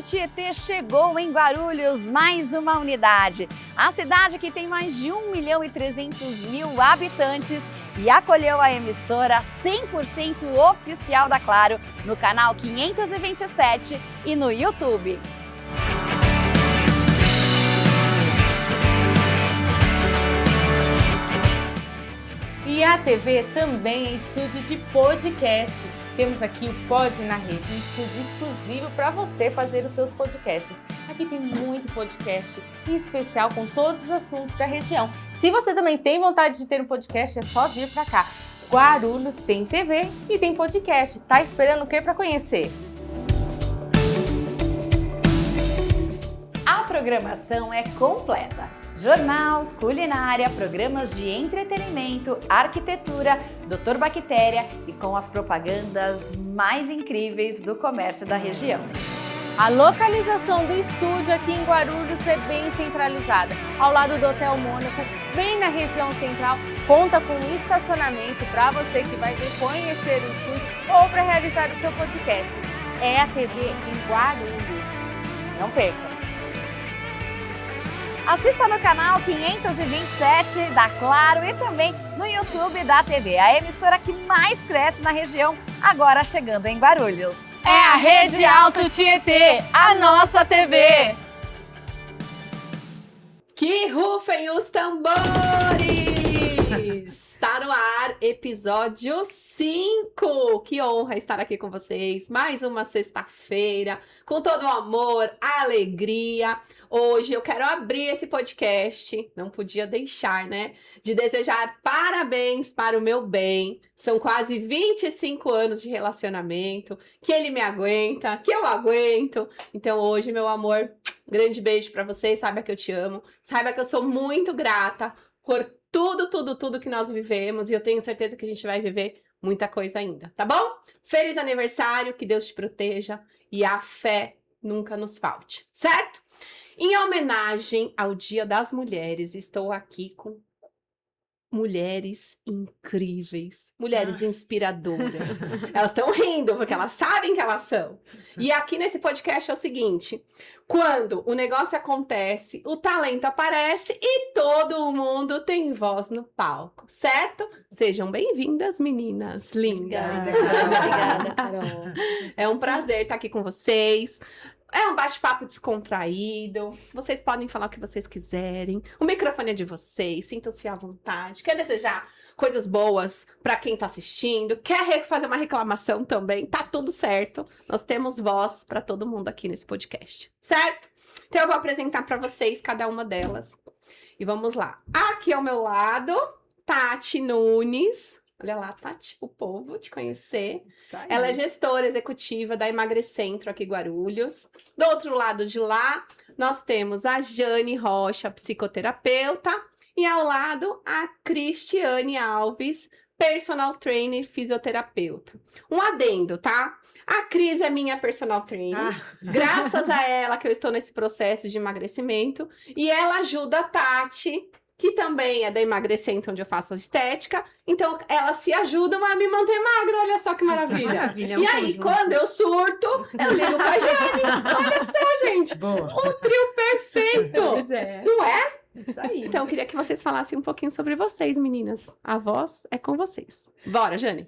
Tietê chegou em Guarulhos, mais uma unidade. A cidade que tem mais de 1.300.000 habitantes e acolheu a emissora 100% oficial da Claro no canal 527 e no YouTube. E a TV também é estúdio de podcast. Temos aqui o Pod na Rede, um estúdio exclusivo para você fazer os seus podcasts. Aqui tem muito podcast em especial com todos os assuntos da região. Se você também tem vontade de ter um podcast, é só vir para cá. Guarulhos tem TV e tem podcast. Tá esperando o que para conhecer? A programação é completa. Jornal, culinária, programas de entretenimento, arquitetura, Doutor Bactéria e com as propagandas mais incríveis do comércio da região. A localização do estúdio aqui em Guarulhos é bem centralizada, ao lado do Hotel Mônaco, bem na região central, conta com um estacionamento para você que vai vir conhecer o estúdio ou para realizar o seu podcast. É a TV em Guarulhos. Não perca! Assista no canal 527 da Claro e também no YouTube da TV, a emissora que mais cresce na região, agora chegando em Guarulhos. É a Rede Alto Tietê, a nossa TV! Que rufem os tambores! Está no ar, episódio 5! Que honra estar aqui com vocês. Mais uma sexta-feira, com todo o amor, alegria. Hoje eu quero abrir esse podcast, não podia deixar, né? De desejar parabéns para o meu bem. São quase 25 anos de relacionamento, que ele me aguenta, que eu aguento. Então hoje, meu amor, grande beijo para vocês. Saiba que eu te amo. Saiba que eu sou muito grata por tudo que nós vivemos. E eu tenho certeza que a gente vai viver muita coisa ainda, tá bom? Feliz aniversário, que Deus te proteja e a fé nunca nos falte, certo? Em homenagem ao Dia das Mulheres, estou aqui com mulheres incríveis, mulheres inspiradoras. Elas estão rindo porque elas sabem que elas são. E aqui nesse podcast é o seguinte: quando o negócio acontece, o talento aparece e todo mundo tem voz no palco, certo? Sejam bem-vindas, meninas lindas. Obrigada, Carol. É um prazer estar aqui com vocês. É um bate-papo descontraído. Vocês podem falar o que vocês quiserem. O microfone é de vocês. Sintam-se à vontade. Quer desejar coisas boas para quem tá assistindo? Quer fazer uma reclamação também? Tá tudo certo. Nós temos voz para todo mundo aqui nesse podcast. Certo? Então eu vou apresentar para vocês cada uma delas. E vamos lá. Aqui ao meu lado, Tati Nunes. Olha lá, Tati, o povo te conhecer. Ela é gestora executiva da Emagrecentro aqui em Guarulhos. Do outro lado de lá, nós temos a Jane Rocha, psicoterapeuta. E ao lado, a Cristiane Alves, personal trainer fisioterapeuta. Um adendo, tá? A Cris é minha personal trainer. Graças a ela que eu estou nesse processo de emagrecimento. E ela ajuda a Tati, que também é da Emagrecentro, onde eu faço a estética. Então, elas se ajudam a me manter magra. Olha só que maravilha. Maravilha, E aí, quando eu surto, eu ligo pra Jane. Olha só, gente. Boa. Um trio perfeito. Pois é. Não é? Isso aí. Então, eu queria que vocês falassem um pouquinho sobre vocês, meninas. A voz é com vocês. Bora, Jane.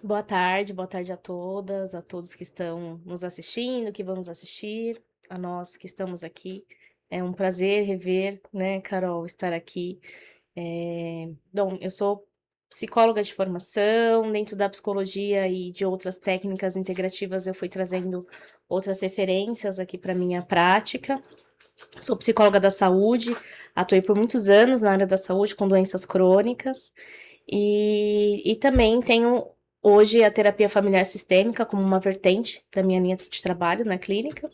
Boa tarde a todas, a todos que estão nos assistindo, que vão nos assistir, a nós que estamos aqui. É um prazer rever, né, Carol, estar aqui. Bom, eu sou psicóloga de formação, dentro da psicologia e de outras técnicas integrativas eu fui trazendo outras referências aqui para minha prática. Sou psicóloga da saúde, atuei por muitos anos na área da saúde com doenças crônicas e também tenho hoje a terapia familiar sistêmica como uma vertente da minha linha de trabalho na clínica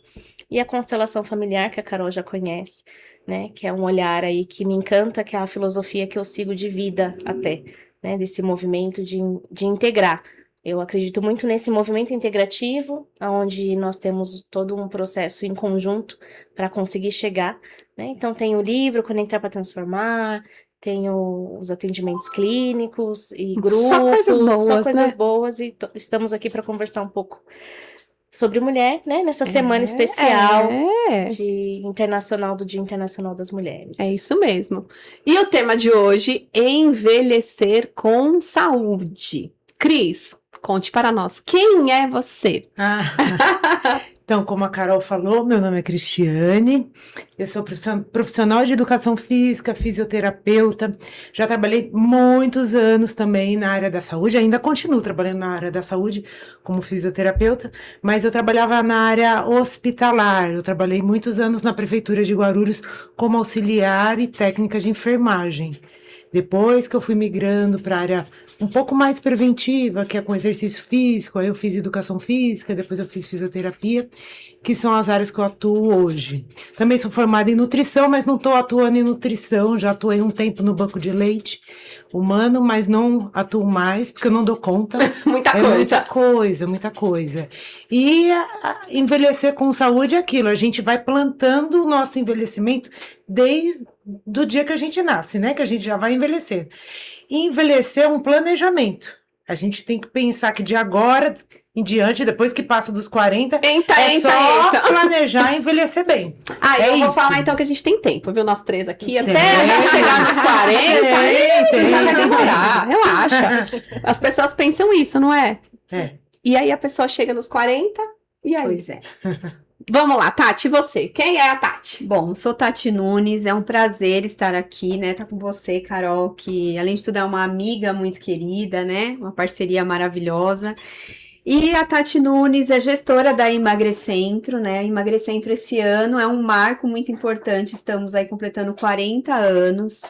e a constelação familiar, que a Carol já conhece, né, que é um olhar aí que me encanta, que é a filosofia que eu sigo de vida até, né, desse movimento de integrar. Eu acredito muito nesse movimento integrativo, onde nós temos todo um processo em conjunto para conseguir chegar, né? Então tem o livro Conectar para Transformar, tenho os atendimentos clínicos e grupos, Só coisas boas, só coisas né? boas, e estamos aqui para conversar um pouco sobre mulher, né? Nessa semana especial É. internacional do Dia Internacional das Mulheres. É isso mesmo. E o tema de hoje, envelhecer com saúde. Cris, conte para nós, quem é você? Então, como a Carol falou, meu nome é Cristiane, eu sou profissional de educação física, fisioterapeuta, já trabalhei muitos anos também na área da saúde, ainda continuo trabalhando na área da saúde como fisioterapeuta, mas eu trabalhava na área hospitalar, eu trabalhei muitos anos na prefeitura de Guarulhos como auxiliar e técnica de enfermagem. Depois que eu fui migrando para a área um pouco mais preventiva, que é com exercício físico, aí eu fiz educação física, depois eu fiz fisioterapia, que são as áreas que eu atuo hoje. Também sou formada em nutrição, mas não estou atuando em nutrição, já atuei um tempo no banco de leite humano, mas não atuo mais, porque eu não dou conta. Muita É coisa. muita coisa, muita coisa. E envelhecer com saúde é aquilo, a gente vai plantando o nosso envelhecimento desde o dia que a gente nasce, né? Que a gente já vai envelhecer. E envelhecer é um planejamento. A gente tem que pensar que de agora em diante, depois que passa dos 40, é só planejar envelhecer bem. Eu vou isso. falar então que a gente tem tempo, viu? Nós três aqui, até Tem. a gente chegar nos 40, Tem. vai demorar, relaxa. As pessoas pensam isso, não é? É. E aí a pessoa chega nos 40, e aí? Pois é. Vamos lá, Tati, e você? Quem é a Tati? Bom, sou Tati Nunes, é um prazer estar aqui, né? Tá com você, Carol, que além de tudo é uma amiga muito querida, né? Uma parceria maravilhosa. E a Tati Nunes é gestora da Emagrecentro, né? Emagrecentro esse ano é um marco muito importante, estamos aí completando 40 anos.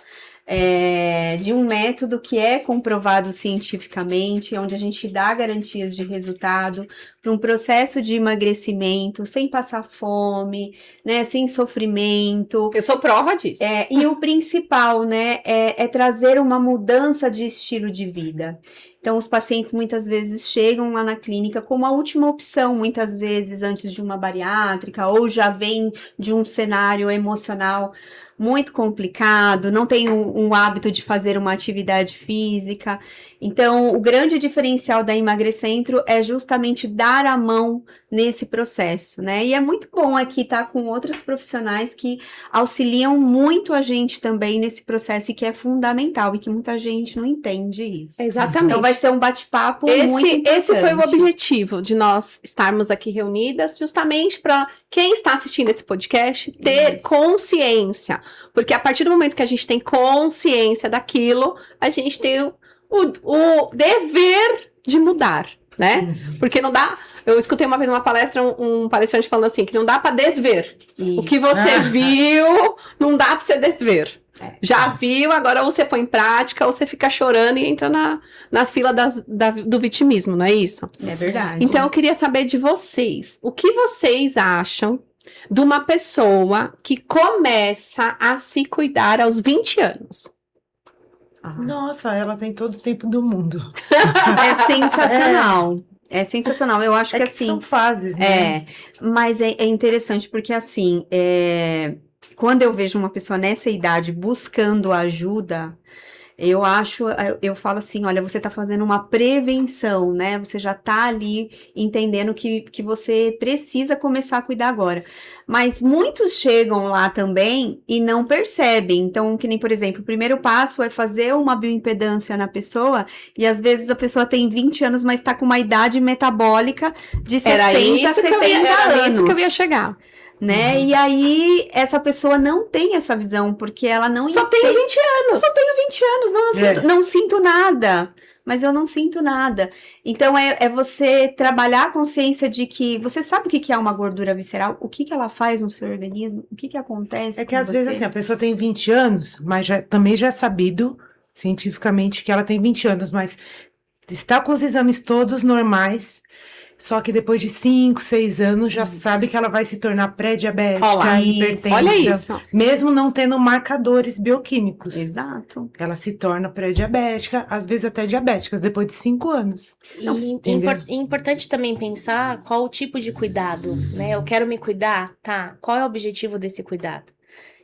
De um método que é comprovado cientificamente, onde a gente dá garantias de resultado para um processo de emagrecimento, sem passar fome, né, sem sofrimento. Eu sou prova disso. E o principal, né, é trazer uma mudança de estilo de vida. Então, os pacientes muitas vezes chegam lá na clínica como a última opção, muitas vezes antes de uma bariátrica, ou já vem de um cenário emocional muito complicado, não tem um hábito de fazer uma atividade física. Então, o grande diferencial da Emagrecentro é justamente dar a mão nesse processo, né? E é muito bom aqui estar com outras profissionais que auxiliam muito a gente também nesse processo e que é fundamental e que muita gente não entende isso. Exatamente. Então, vai ser um bate-papo muito importante. Esse foi o objetivo de nós estarmos aqui reunidas, justamente para quem está assistindo esse podcast ter consciência. Porque a partir do momento que a gente tem consciência daquilo, a gente tem o dever de mudar, né? Porque não dá... Eu escutei uma vez uma palestra, um palestrante falando assim, que não dá para desver. Isso. O que você viu, não dá para você desver. Já viu, agora ou você põe em prática, ou você fica chorando e entra na fila do vitimismo, não é isso? É verdade. Então, eu queria saber de vocês, o que vocês acham de uma pessoa que começa a se cuidar aos 20 anos? Nossa, ela tem todo o tempo do mundo. É sensacional. É sensacional. Eu acho que assim... são fases, né? Mas é interessante porque assim, quando eu vejo uma pessoa nessa idade buscando ajuda, eu falo assim, olha, você tá fazendo uma prevenção, né? Você já tá ali entendendo que você precisa começar a cuidar agora. Mas muitos chegam lá também e não percebem. Então, que nem, por exemplo, o primeiro passo é fazer uma bioimpedância na pessoa e às vezes a pessoa tem 20 anos, mas tá com uma idade metabólica de 60, 70 anos. Era isso que eu ia chegar. Né? E aí, essa pessoa não tem essa visão, porque ela não Só tenho 20 anos. Só tenho 20 anos, não sinto nada. Mas eu não sinto nada. Então, é você trabalhar a consciência de que você sabe o que é uma gordura visceral, o que ela faz no seu organismo, o que acontece É que com às vezes você. assim, a pessoa tem 20 anos, mas também já é sabido cientificamente que ela tem 20 anos, mas está com os exames todos normais. Só que depois de 5, 6 anos já sabe que ela vai se tornar pré-diabética, hipertensa. Olha isso. Mesmo não tendo marcadores bioquímicos. Exato. Ela se torna pré-diabética, às vezes até diabética, depois de 5 anos. E entendeu? é importante também pensar qual o tipo de cuidado, né? Eu quero me cuidar, tá? Qual é o objetivo desse cuidado?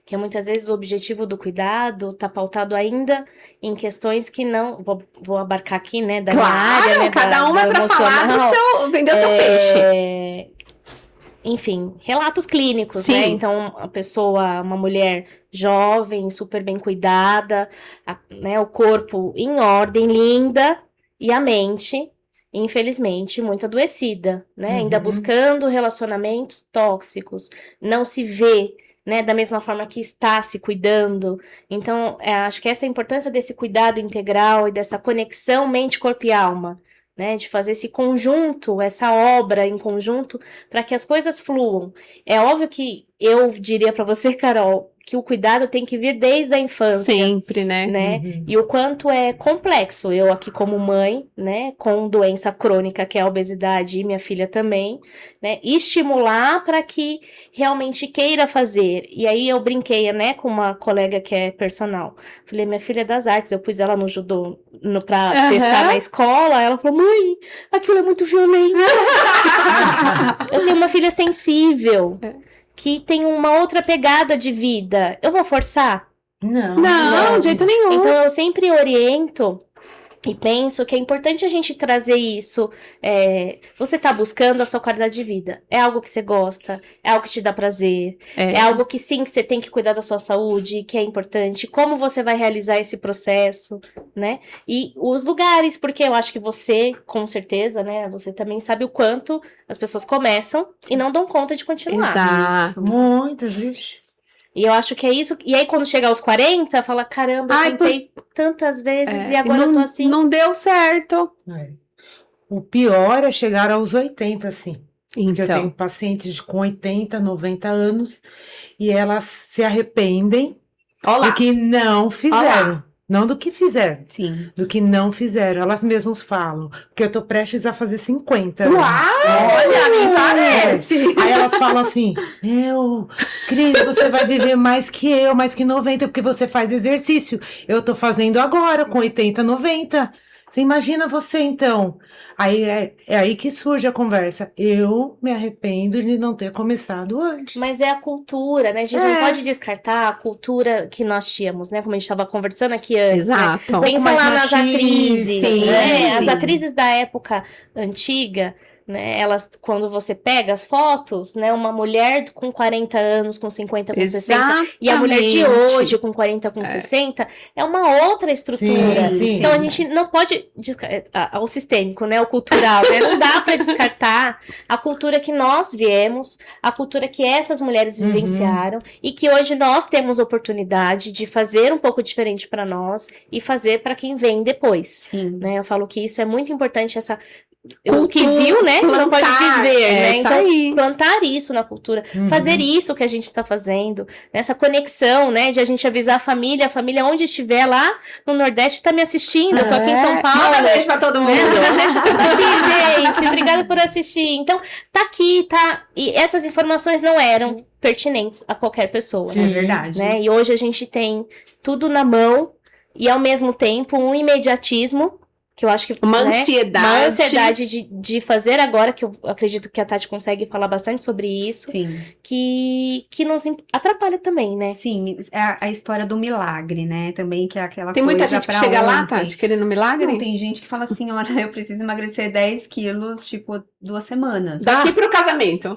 que muitas vezes o objetivo do cuidado está pautado ainda em questões que não... Vou abarcar aqui, né, da minha área, né, cada uma é para falar vender o seu peixe. Enfim, relatos clínicos, Sim. né? Então, uma mulher jovem, super bem cuidada, né, o corpo em ordem, linda, e a mente, infelizmente, muito adoecida, né? Ainda buscando relacionamentos tóxicos, não se vê, né, da mesma forma que está se cuidando. Então, acho que essa é a importância desse cuidado integral e dessa conexão mente, corpo e alma, né, de fazer esse conjunto, essa obra em conjunto, para que as coisas fluam. É óbvio que eu diria para você, Carol, que o cuidado tem que vir desde a infância. Sempre, né? E o quanto é complexo. Eu aqui como mãe, né, com doença crônica, que é a obesidade, e minha filha também, né, para que realmente queira fazer. E aí eu brinquei, né, com uma colega que é personal. Falei, minha filha é das artes, eu pus ela no judô pra testar na escola. Ela falou, mãe, aquilo é muito violento. Eu tenho uma filha sensível, que tem uma outra pegada de vida. Eu vou forçar? Não, de jeito nenhum. Então eu sempre oriento e penso que é importante a gente trazer isso. Você está buscando a sua qualidade de vida. É algo que você gosta, é algo que te dá prazer, é algo que sim, que você tem que cuidar da sua saúde, que é importante. Como você vai realizar esse processo, né? E os lugares, porque eu acho que você, com certeza, né? Você também sabe o quanto as pessoas começam e não dão conta de continuar. Exato. Muitas, vixe. E eu acho que é isso. E aí, quando chega aos 40, fala: caramba, eu tentei tantas vezes e agora eu tô assim. Não deu certo. O pior é chegar aos 80, assim. Porque eu Então. tenho pacientes com 80, 90 anos e elas se arrependem do que não fizeram. Não do que fizeram. Sim. Do que não fizeram. Elas mesmas falam. Porque eu tô prestes a fazer 50. Uau! Olha, nem parece. Aí elas falam assim, Cris, você vai viver mais que eu, mais que 90, porque você faz exercício. Eu tô fazendo agora, com 80, 90. Você imagina você, então. Aí é aí que surge a conversa. Eu me arrependo de não ter começado antes. Mas é a cultura, né? A gente não pode descartar a cultura que nós tínhamos, né? Como a gente estava conversando aqui antes. Exato. Né? Pensa lá nas atrizes, sim, né? sim. As atrizes da época antiga, né? Elas, quando você pega as fotos, né? Uma mulher com 40 anos, com 50, com 60, e a mulher de hoje, com 40, com 60, é uma outra estrutura. Sim. Então a gente não pode descartar o sistêmico, né? O cultural, né? Não dá para descartar a cultura que nós viemos, a cultura que essas mulheres vivenciaram e que hoje nós temos oportunidade de fazer um pouco diferente para nós e fazer para quem vem depois. Né? Eu falo que isso é muito importante, o que viu, né, não pode desver, né? Então, plantar isso na cultura, fazer isso que a gente está fazendo, essa conexão, né, de a gente avisar a família onde estiver lá no Nordeste está me assistindo, eu tô aqui em São Paulo. Manda beijo pra todo mundo. Tô aqui, gente, obrigada por assistir. Então, tá aqui, tá, e essas informações não eram pertinentes a qualquer pessoa, É verdade. né? E hoje a gente tem tudo na mão e, ao mesmo tempo, um imediatismo, que eu acho que... Uma né, ansiedade. uma ansiedade de fazer agora, que eu acredito que a Tati consegue falar bastante sobre isso, Sim. que nos atrapalha também, né? Sim, é a história do milagre, né? Também que é aquela Tem coisa muita gente que pra chega lá, ontem. Tati, querendo milagre? Não, tem gente que fala assim, olha, eu preciso emagrecer 10 quilos, tipo, 2 semanas. Daqui pro casamento.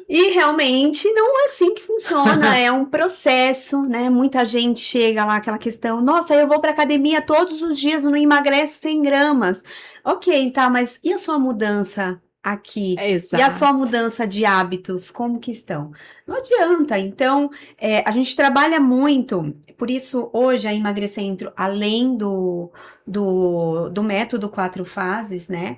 E realmente não é assim que funciona, é um processo, né? Muita gente chega lá, aquela questão, nossa, eu vou pra academia todos os dias, eu não emagreço 100 gramas. Ok, tá, mas e a sua mudança aqui? Exato. E a sua mudança de hábitos, como que estão? Não adianta. Então, a gente trabalha muito, por isso hoje a Emagrecentro, além do método 4 fases, né?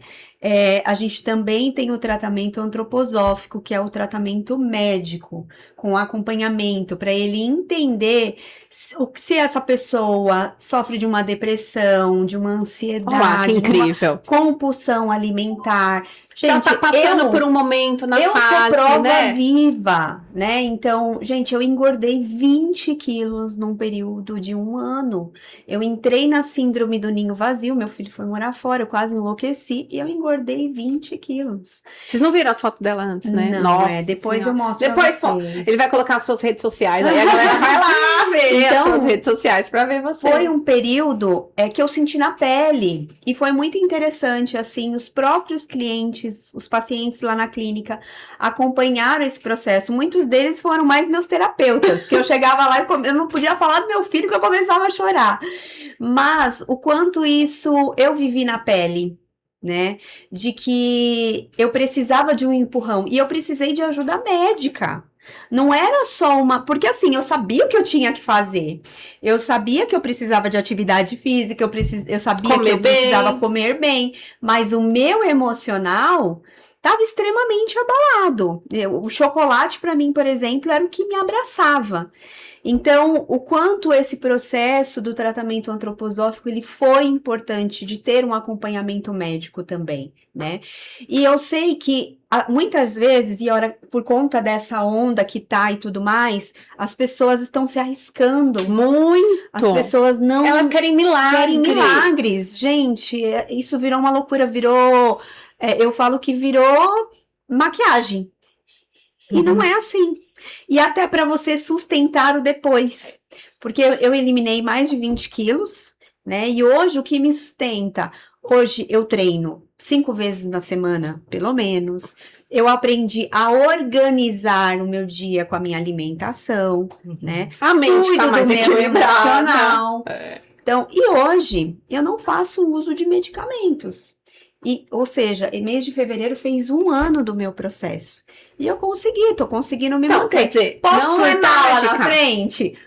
A gente também tem o tratamento antroposófico, que é o tratamento médico, com acompanhamento, para ele entender se essa pessoa sofre de uma depressão, de uma ansiedade, Olá, que de uma incrível. compulsão alimentar. Gente, Já tá passando por um momento na eu fase, sou prova né? viva né? Então, gente, eu engordei 20 quilos num período de 1 ano. Eu entrei na síndrome do ninho vazio, meu filho foi morar fora, eu quase enlouqueci e eu engordei 20 quilos. Vocês não viram as fotos dela antes, né? Não, Nossa depois Senhora. eu mostro Depois, pra vocês. ele vai colocar as suas redes sociais, aí a galera vai lá ver Então, as suas redes sociais pra ver você. Foi um período que eu senti na pele e foi muito interessante, assim, os próprios clientes, os pacientes lá na clínica acompanharam esse processo. Muitos deles foram mais meus terapeutas, que eu chegava lá e eu não podia falar do meu filho que eu começava a chorar. Mas o quanto isso eu vivi na pele, né? De que eu precisava de um empurrão e eu precisei de ajuda médica. Não era só porque assim, eu sabia o que eu tinha que fazer. Eu sabia que eu precisava de atividade física, eu sabia que eu precisava comer bem, mas o meu emocional estava extremamente abalado. O chocolate, para mim, por exemplo, era o que me abraçava. Então, o quanto esse processo do tratamento antroposófico ele foi importante de ter um acompanhamento médico também, né? E eu sei que muitas vezes, por conta dessa onda que tá e tudo mais, as pessoas estão se arriscando. Muito! As pessoas não... Elas querem milagres. Querem milagres. Gente, isso virou uma loucura, eu falo que virou maquiagem. E não é assim. E até para você sustentar o depois. Porque eu eliminei mais de 20 quilos, né? E hoje o que me sustenta? Hoje eu treino 5 vezes na semana, pelo menos. Eu aprendi a organizar o meu dia com a minha alimentação, né? A mente Cuido tá mais do meu equilibrada. emocional. Então, e hoje eu não faço uso de medicamentos. Ou seja, em mês de fevereiro fez 1 ano do meu processo. E eu tô conseguindo me Então, manter. quer dizer, Posso não é surtar lá mágica. na frente?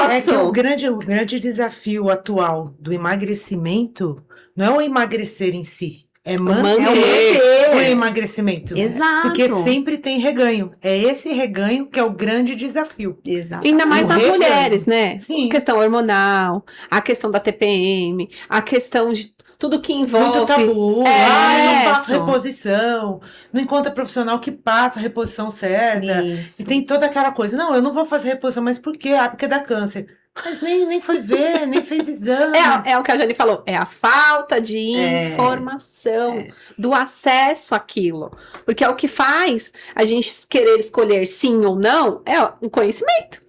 É que Posso! o grande desafio atual do emagrecimento não é o emagrecer em si, é manter manter. o emagrecimento. Exato. Porque sempre tem reganho. É esse reganho que é o grande desafio. Exato. Ainda mais O nas reganho. mulheres, né? Sim. A questão hormonal, a questão da TPM, a questão de tudo que envolve. Muito tabu. É, Não faço isso. reposição. Não encontra profissional que passa a reposição certa. Isso. E tem toda aquela coisa. Não, eu não vou fazer reposição, mas por quê? Porque dá câncer. Mas nem foi ver, nem fez exames. É o que a Jane falou, é a falta de informação, do acesso àquilo. Porque é o que faz a gente querer escolher sim ou não, é o conhecimento.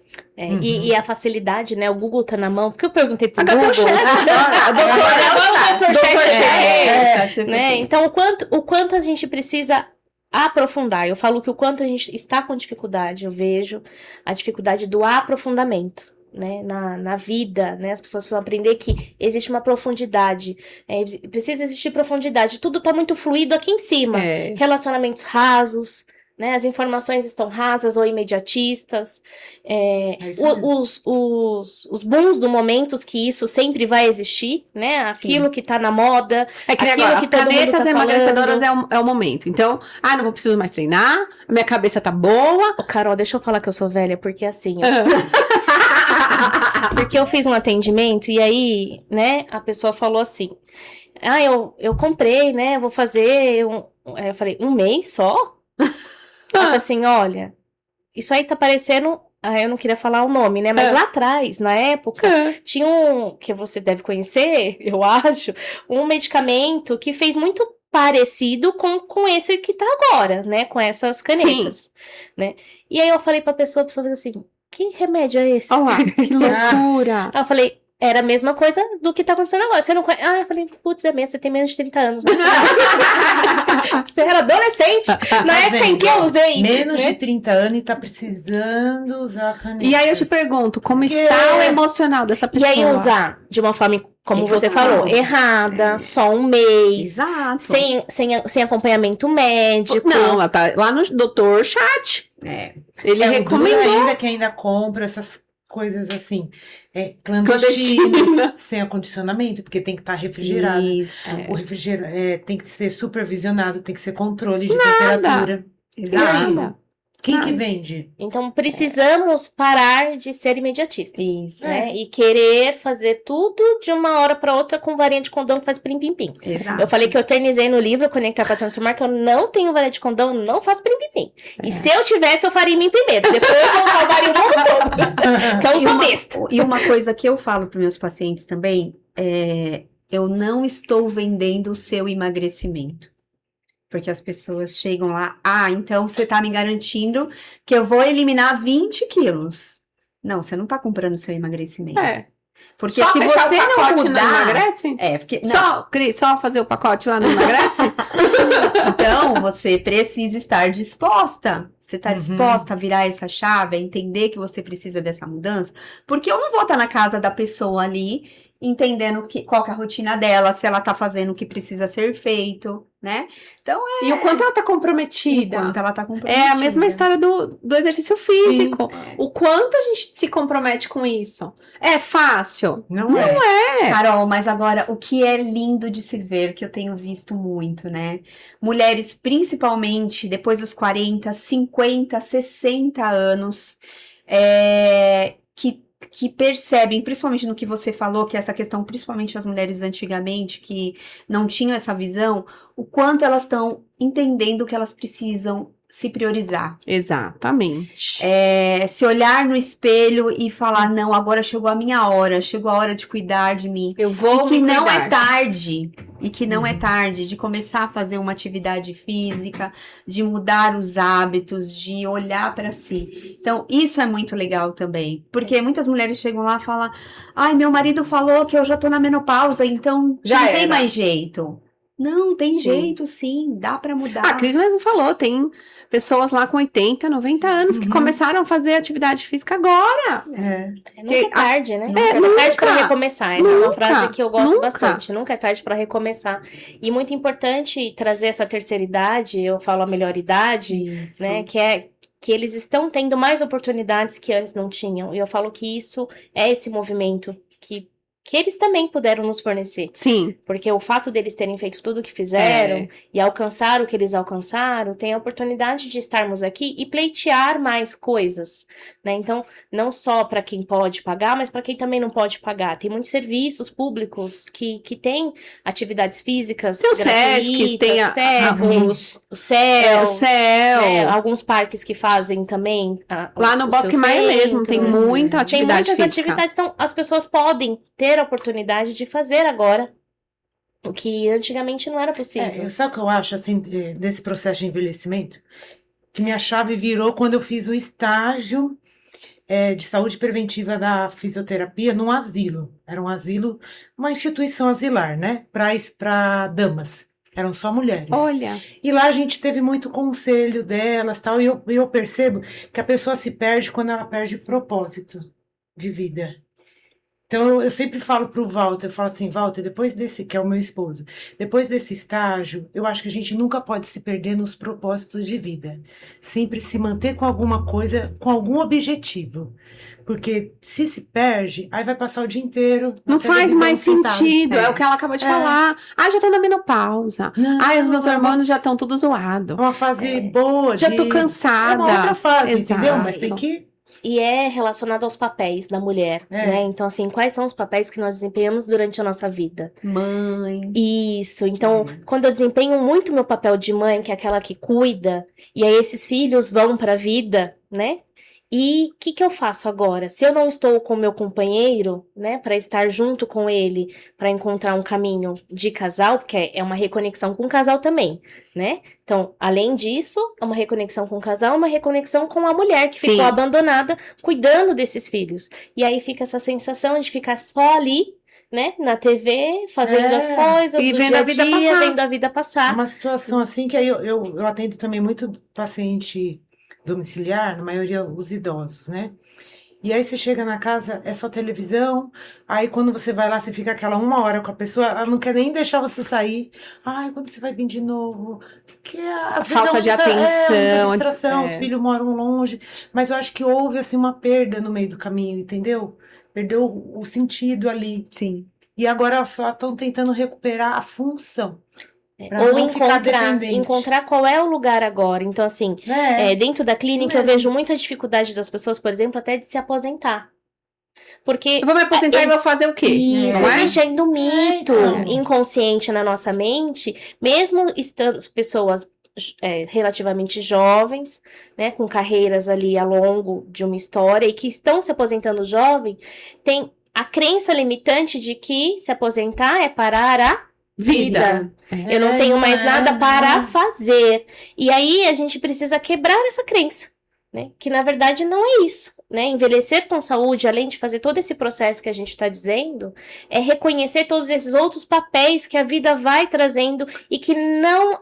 E a facilidade, né? O Google tá na mão. Porque eu perguntei pro Cadê Google. o chat agora? Doutor Chat. Chat. Né? Então, o quanto a gente precisa aprofundar. Eu falo que o quanto a gente está com dificuldade, eu vejo a dificuldade do aprofundamento, né, na vida, né, as pessoas precisam aprender que existe uma profundidade, precisa existir profundidade, tudo tá muito fluido aqui em cima, relacionamentos rasos, né, as informações estão rasas ou imediatistas, os booms do momento, que isso sempre vai existir, né, aquilo que tá na moda, É que nem aquilo agora, que as todo mundo canetas tá emagrecedoras falando. é o momento. Então, não preciso mais treinar, a minha cabeça tá boa. Ô, Carol, deixa eu falar que eu sou velha, porque assim, porque eu fiz um atendimento e aí, né, a pessoa falou assim, eu comprei, né, vou fazer, aí eu falei, 1 mês só? Ela falou assim, olha, isso aí tá parecendo, eu não queria falar o nome, né, mas lá atrás, na época, tinha que você deve conhecer, eu acho, um medicamento que fez muito parecido com esse que tá agora, né, com essas canetas, né, e aí eu falei pra pessoa fez assim, que remédio é esse? Olha lá, que loucura. Aí eu falei, era a mesma coisa do que tá acontecendo agora. Você não conhece? Eu falei, putz, é mesmo, você tem menos de 30 anos, né? Você era adolescente na época em que eu usei. Menos né? de 30 anos e tá precisando usar caneta. E aí eu te pergunto, como está o emocional dessa E pessoa? aí usar de uma forma, como você Total. falou, errada, só 1 mês, Exato. sem acompanhamento médico. Não, ela tá lá no Doutor Chat. Ele É recomendou. ainda que ainda compra essas coisas assim, Clandestinas. clandestinas, sem acondicionamento, porque tem que estar refrigerado. Isso. O refrigerante tem que ser supervisionado, tem que ser controle de temperatura. Exato. Quem que Nada. vende? Então, precisamos parar de ser imediatistas. Isso. Né? E querer fazer tudo de uma hora para outra com varinha de condão que faz plim-pim-pim. Exato. Eu falei que eu eternizei no livro Conectar para Transformar, que eu não tenho varinha de condão, não faço plim-pim-pim. E se eu tivesse, eu faria em mim primeiro. Depois eu salvaria o mundo todo. Porque eu não sou besta. E uma coisa que eu falo para meus pacientes também é: eu não estou vendendo o seu emagrecimento. Porque as pessoas chegam lá, então você tá me garantindo que eu vou eliminar 20 quilos. Não, você não tá comprando o seu emagrecimento. Porque Só se fechar você o não pacote mudar... não emagrece? Porque... Não. Só, Cris, só fazer o pacote lá não emagrece? Então, você precisa estar disposta. Você está disposta a virar essa chave, a entender que você precisa dessa mudança? Porque eu não vou estar na casa da pessoa ali, entendendo qual que é a rotina dela, se ela está fazendo o que precisa ser feito, né? Então, E o quanto ela tá comprometida? enquanto ela está comprometida. É a mesma história do exercício físico. O quanto a gente se compromete com isso? É fácil? Não é. Carol, mas agora, o que é lindo de se ver, que eu tenho visto muito, né? Mulheres, principalmente depois dos 40, 50, 60 anos, que percebem, principalmente no que você falou, que é essa questão, principalmente as mulheres antigamente, que não tinham essa visão, o quanto elas estão entendendo que elas precisam se priorizar. Exatamente. Se olhar no espelho e falar, não, agora chegou a minha hora, chegou a hora de cuidar de mim. Eu vou E que me não cuidar. é tarde. E que não é tarde de começar a fazer uma atividade física, de mudar os hábitos, de olhar para si. Então, isso é muito legal também. Porque muitas mulheres chegam lá e falam, ai, meu marido falou que eu já tô na menopausa, então Já não tem era. mais jeito. Não, tem jeito sim, dá para mudar. A Cris mesmo falou, tem pessoas lá com 80, 90 anos que começaram a fazer atividade física agora. Nunca é tarde, né? Nunca Nunca é tarde nunca. para recomeçar. Essa é uma frase que eu gosto Nunca. bastante. Nunca é tarde para recomeçar. E muito importante trazer essa terceira idade, eu falo a melhor idade, Isso. né? Que eles estão tendo mais oportunidades que antes não tinham. E eu falo que isso é esse movimento que eles também puderam nos fornecer. Sim. Porque o fato deles terem feito tudo o que fizeram e alcançar o que eles alcançaram, tem a oportunidade de estarmos aqui e pleitear mais coisas, né? Então, não só para quem pode pagar, mas para quem também não pode pagar. Tem muitos serviços públicos que têm atividades físicas Tem o SESC, tem o CEL, o CEL. alguns parques que fazem também. Lá no os Bosque seus Maia mesmo, tem centros. muita Tem atividade muitas física. atividades, então as pessoas podem ter a oportunidade de fazer agora o que antigamente não era possível. Sabe o que eu acho, assim, desse processo de envelhecimento? Que minha chave virou quando eu fiz o estágio de saúde preventiva da fisioterapia num asilo. Era um asilo, uma instituição asilar, né? Para damas. Eram só mulheres. Olha, E lá a gente teve muito conselho delas, tal, e eu percebo que a pessoa se perde quando ela perde propósito de vida. Então, eu sempre falo pro Walter, eu falo assim, Walter, depois desse, que é o meu esposo, depois desse estágio, eu acho que a gente nunca pode se perder nos propósitos de vida. Sempre se manter com alguma coisa, com algum objetivo. Porque se perde, aí vai passar o dia inteiro na não faz televisão mais sentado. sentido. É o que ela acabou de falar. Já tô na menopausa. Não, Os meus é hormônios já estão tudo zoado. uma fase boa Já tô É cansada. uma outra fase, Exato. entendeu? Mas tem que... E é relacionado aos papéis da mulher, né? Então, assim, quais são os papéis que nós desempenhamos durante a nossa vida? Mãe. Isso. Então, quando eu desempenho muito meu papel de mãe, que é aquela que cuida, e aí esses filhos vão para a vida, né? E o que eu faço agora? Se eu não estou com o meu companheiro, né, para estar junto com ele, para encontrar um caminho de casal, porque é uma reconexão com o casal também, né? Então, além disso, é uma reconexão com o casal, uma reconexão com a mulher que ficou abandonada, cuidando desses filhos. E aí fica essa sensação de ficar só ali, né, na TV, fazendo as coisas, E do vendo dia a vida dia, passar. vendo a vida passar. Uma situação assim que aí eu atendo também muito paciente domiciliar, na maioria os idosos, né? E aí você chega na casa, é só televisão, aí quando você vai lá, você fica aquela 1 hora com a pessoa, ela não quer nem deixar você sair. Ai, quando você vai vir de novo? Porque às vezes falta de atenção, uma distração, os é. filhos moram longe, mas eu acho que houve assim uma perda no meio do caminho, entendeu? Perdeu o sentido ali. Sim. E agora só estão tentando recuperar a função. Pra Ou não ficar encontrar, dependente. encontrar qual é o lugar agora. Então, assim, dentro da clínica eu mesmo. vejo muita dificuldade das pessoas, por exemplo, até de se aposentar. Porque Eu vou me aposentar e vou fazer o quê? isso, Não é? existe ainda um mito então. inconsciente na nossa mente, mesmo estando pessoas relativamente jovens, né, com carreiras ali ao longo de uma história e que estão se aposentando jovem, tem a crença limitante de que se aposentar é parar a vida. Eu não tenho mais nada para fazer. E aí a gente precisa quebrar essa crença, né? Que na verdade não é isso, né? Envelhecer com saúde, além de fazer todo esse processo que a gente está dizendo, é reconhecer todos esses outros papéis que a vida vai trazendo e que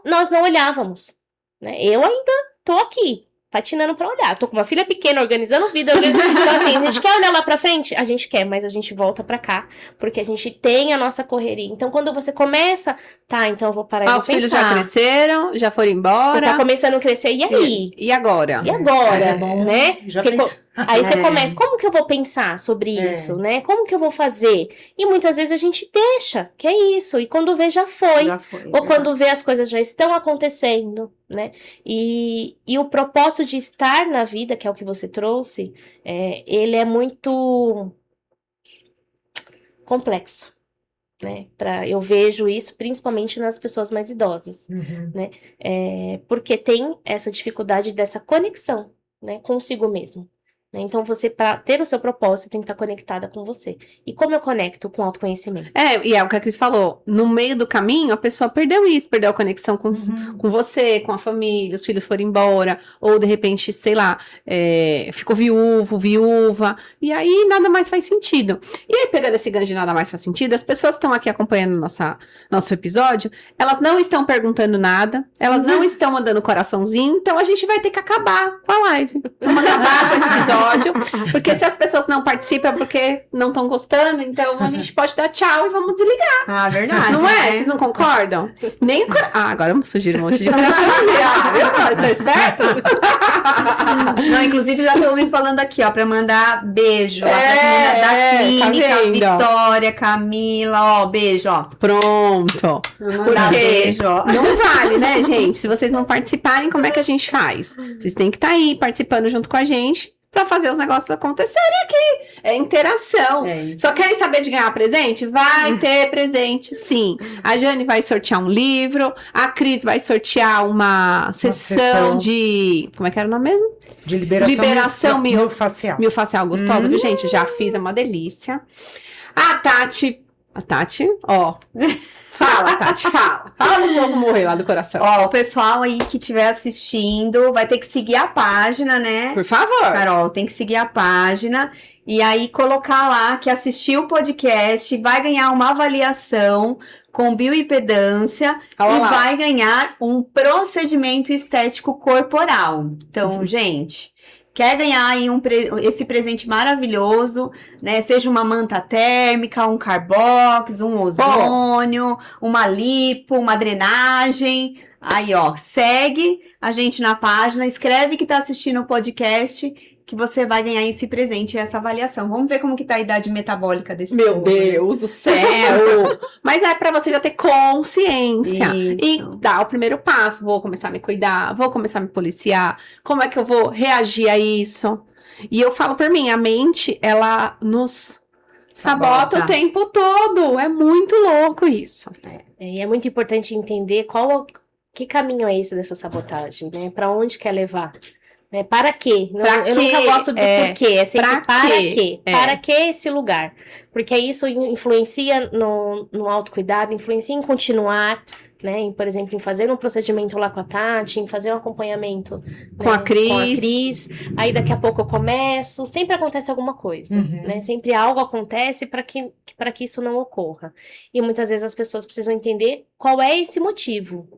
nós não olhávamos, né? Eu ainda tô aqui, patinando para olhar. Tô com uma filha pequena, organizando vida. Então, assim, a gente quer olhar lá para frente? A gente quer, mas a gente volta para cá, porque a gente tem a nossa correria. Então, quando você começa, tá, então eu vou parar e vou Os filhos pensar. já cresceram, já foram embora. Tá começando a crescer, e aí? E agora? E agora, Mas é bom, né? já Porque pensou. aí você começa, como que eu vou pensar sobre isso, né? Como que eu vou fazer? E muitas vezes a gente deixa, que é isso. E quando vê, já foi. Já foi, Ou quando vê, as coisas já estão acontecendo, né? E o propósito de estar na vida, que é o que você trouxe, ele é muito complexo, né? Eu vejo isso principalmente nas pessoas mais idosas, porque tem essa dificuldade dessa conexão, né, consigo mesmo. Né? Então, você, para ter o seu propósito, tem que estar conectada com você. E como eu conecto com autoconhecimento? E é o que a Cris falou. No meio do caminho, a pessoa perdeu isso, perdeu a conexão com você, com a família, os filhos foram embora, ou de repente, sei lá, ficou viúva, e aí nada mais faz sentido. E aí, pegando esse gancho de nada mais faz sentido, as pessoas que estão aqui acompanhando nosso episódio, elas não estão perguntando nada, elas não estão mandando coraçãozinho, então a gente vai ter que acabar com a live. Vamos acabar com esse episódio. Porque se as pessoas não participam é porque não estão gostando, então a gente pode dar tchau e vamos desligar. Ah, verdade. Não é? né? Vocês não concordam? Nem agora surgiram um monte de coração. Viu? Estão espertos? Não, inclusive já estão me falando aqui, ó, pra mandar beijo. Ó, pras meninas da clínica, tá vendo? Vitória, Camila, ó, beijo, ó. Pronto. Vou mandar Porque beijo, ó. não vale, né, gente? Se vocês não participarem, como é que a gente faz? Vocês têm que estar aí participando junto com a gente pra fazer os negócios acontecerem aqui. É interação. Só querem saber de ganhar presente? Vai ter presente, sim. A Jane vai sortear um livro, a Cris vai sortear uma sessão de... Como é que era o nome mesmo? De liberação miofascial. Miofascial gostosa, viu, gente? Já fiz, é uma delícia. A Tati, ó... Fala, Tati, fala. Fala do povo morrer lá do coração. Ó, o pessoal aí que estiver assistindo vai ter que seguir a página, né? Por favor. Carol, tem que seguir a página e aí colocar lá que assistiu o podcast, vai ganhar uma avaliação com bioimpedância Olha e lá. vai ganhar um procedimento estético corporal. Então, gente, quer ganhar aí esse presente maravilhoso, né? Seja uma manta térmica, um carbox, um ozônio, uma lipo, uma drenagem. Aí, ó, segue a gente na página, escreve que tá assistindo o podcast, que você vai ganhar esse presente e essa avaliação. Vamos ver como que tá a idade metabólica desse Meu povo, né? Deus do céu! Mas é pra você já ter consciência e Isso. dar o primeiro passo. Vou começar a me cuidar, vou começar a me policiar. Como é que eu vou reagir a isso? E eu falo por mim, a mente, ela nos sabota o tempo todo. É muito louco isso. E é muito importante entender que caminho é esse dessa sabotagem, né? Para onde quer levar? Né? Para quê? Eu nunca gosto do porquê. É sempre para quê? Para que esse lugar? Porque isso influencia no autocuidado, influencia em continuar, né? Por exemplo, em fazer um procedimento lá com a Tati, em fazer um acompanhamento Com a Cris. Aí daqui a pouco eu começo. Sempre acontece alguma coisa, né? Sempre algo acontece para que isso não ocorra. E muitas vezes as pessoas precisam entender qual é esse motivo,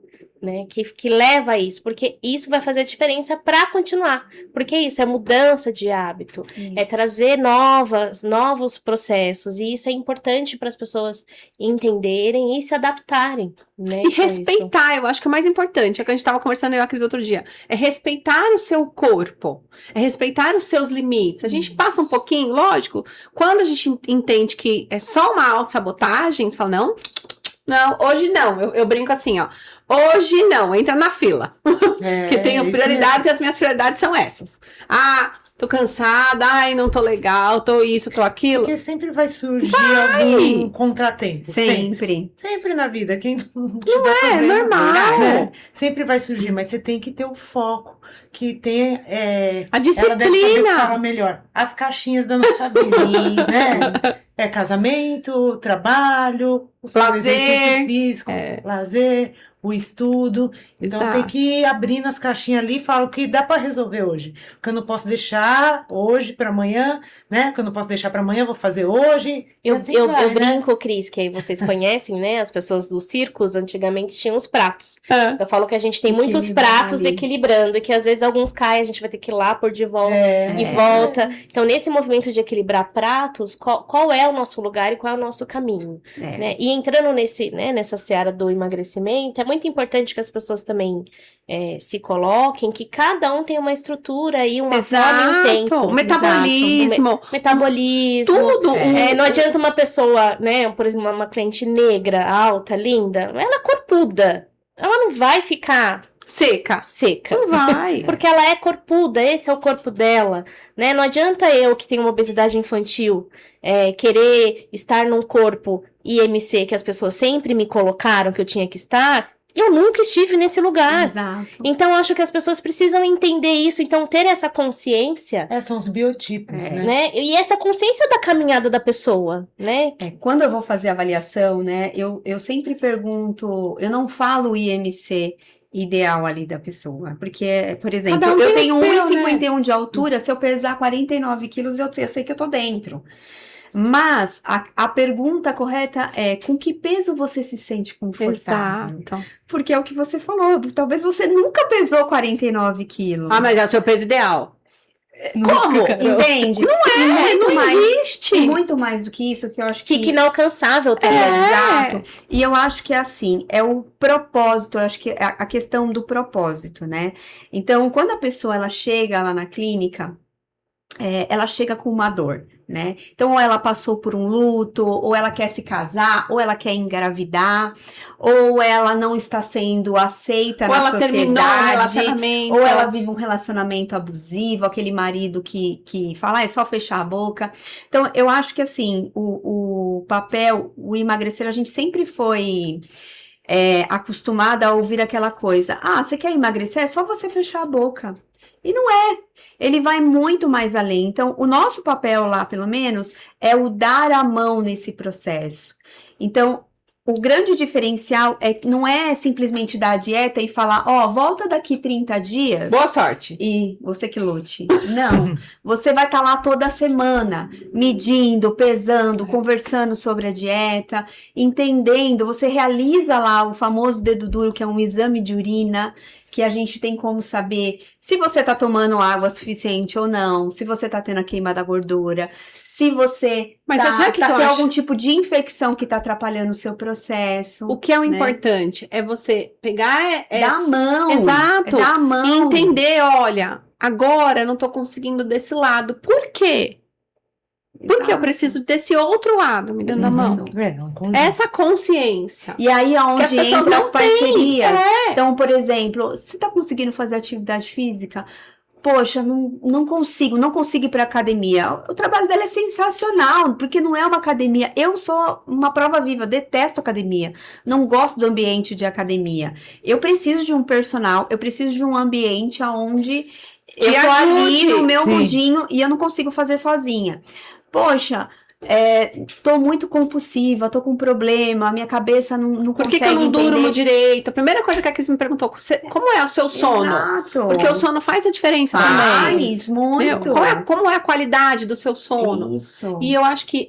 né, que leva a isso, porque isso vai fazer diferença para continuar, porque isso é mudança de hábito, é trazer novos processos, e isso é importante para as pessoas entenderem e se adaptarem, né, E respeitar, eu acho que o mais importante, é que a gente estava conversando eu e a Cris outro dia, é respeitar o seu corpo, é respeitar os seus limites. A gente passa um pouquinho, lógico, quando a gente entende que é só uma autossabotagem, você fala, Não, hoje não. Eu brinco assim, ó. Hoje não, entra na fila. Que tenho isso prioridades e as minhas prioridades são essas. Ah, tô cansada, ai, não tô legal, tô isso, tô aquilo. Porque sempre vai surgir algum contratempo. Sempre. Sempre na vida. Quem não tiver problema, normal. né? Sempre vai surgir, mas você tem que ter o foco, que tem A ela deve saber disciplina. falar melhor. As caixinhas da nossa vida. Isso. Né? É casamento, trabalho, o seu Lazer. exercício físico, lazer, o estudo. Então tem Exato. que ir abrindo as caixinhas ali e falar o que dá para resolver hoje. O que eu não posso deixar hoje para amanhã, né? O que eu não posso deixar para amanhã, eu vou fazer hoje. E Eu, assim eu, vai, eu né? brinco, Cris, que aí vocês conhecem, né? As pessoas dos circos antigamente tinham os pratos. Ah, Eu falo que a gente tem muitos Equilibrar pratos ali. equilibrando, e que às vezes alguns caem, a gente vai ter que ir lá pôr de volta e É. volta. Então, nesse movimento de equilibrar pratos, qual é o nosso lugar e qual é o nosso caminho? É. Né? E entrando nessa seara do emagrecimento, é muito importante que as pessoas também se coloquem, que cada um tem uma estrutura e uma forma e um tempo. exato. O metabolismo, Metabolismo. tudo. Não adianta uma pessoa, né, por exemplo, uma cliente negra, alta, linda, ela é corpuda. Ela não vai ficar Seca. seca. Não vai. Porque ela é corpuda, esse é o corpo dela, né? Não adianta eu, que tenho uma obesidade infantil, querer estar num corpo IMC que as pessoas sempre me colocaram que eu tinha que estar. Eu nunca estive nesse lugar. Exato. Então, acho que as pessoas precisam entender isso. Então, ter essa consciência, São os biotipos, né? né? E essa consciência da caminhada da pessoa, né? Quando eu vou fazer avaliação, né, eu sempre pergunto, eu não falo o IMC ideal ali da pessoa, porque, por exemplo, Cada um eu tem o tenho seu, 1,51 de altura, se eu pesar 49 quilos, eu sei que eu tô dentro. Mas a pergunta correta é, com que peso você se sente confortável? Exato. Porque é o que você falou, talvez você nunca pesou 49 quilos. Ah, mas é o seu peso ideal. Como? Entende? Não existe. E muito mais do que isso, que eu acho que... Fica inalcançável também. Exato. E eu acho que é assim, é o propósito, eu acho que é a questão do propósito, né? Então, quando a pessoa ela chega lá na clínica, ela chega com uma dor, né? Então, ou ela passou por um luto, ou ela quer se casar, ou ela quer engravidar, ou ela não está sendo aceita Ou na ela sociedade. terminou um relacionamento. Ou ela vive um relacionamento abusivo, aquele marido que fala, é só fechar a boca. Então, eu acho que assim, o papel, o emagrecer, a gente sempre foi acostumada a ouvir aquela coisa. Ah, você quer emagrecer? É só você fechar a boca. E não é. Ele vai muito mais além. Então, o nosso papel lá, pelo menos, é o dar a mão nesse processo. Então, o grande diferencial não é simplesmente dar a dieta e falar, volta daqui 30 dias. Boa sorte. E você que lute. Não, você vai estar lá toda semana, medindo, pesando, conversando sobre a dieta, entendendo. Você realiza lá o famoso dedo duro, que é um exame de urina, que a gente tem como saber se você está tomando água suficiente ou não, se você está tendo a queima da gordura, se você tem algum tipo de infecção que está atrapalhando o seu processo. O que é o importante é você pegar... Dar a mão. Exato. Dar a mão. E entender, olha, agora eu não tô conseguindo desse lado. Por quê? Porque eu preciso desse outro lado me dando a mão. Um conjunto. Essa consciência. E aí é Que onde as pessoas entra não as parcerias. têm. Então, por exemplo, você tá conseguindo fazer atividade física? Poxa, não consigo ir pra academia. O trabalho dela é sensacional, porque não é uma academia. Eu sou uma prova viva, detesto academia. Não gosto do ambiente de academia. Eu preciso de um personal, eu preciso de um ambiente onde eu tô ali no meu mundinho e eu não consigo fazer sozinha. Poxa, tô muito compulsiva, tô com problema, a minha cabeça não consegue Por que eu não durmo direito? A primeira coisa que a Cris me perguntou, como é o seu sono? Exato. Porque o sono faz a diferença também. Faz, muito. Como é a qualidade do seu sono? Isso. E eu acho que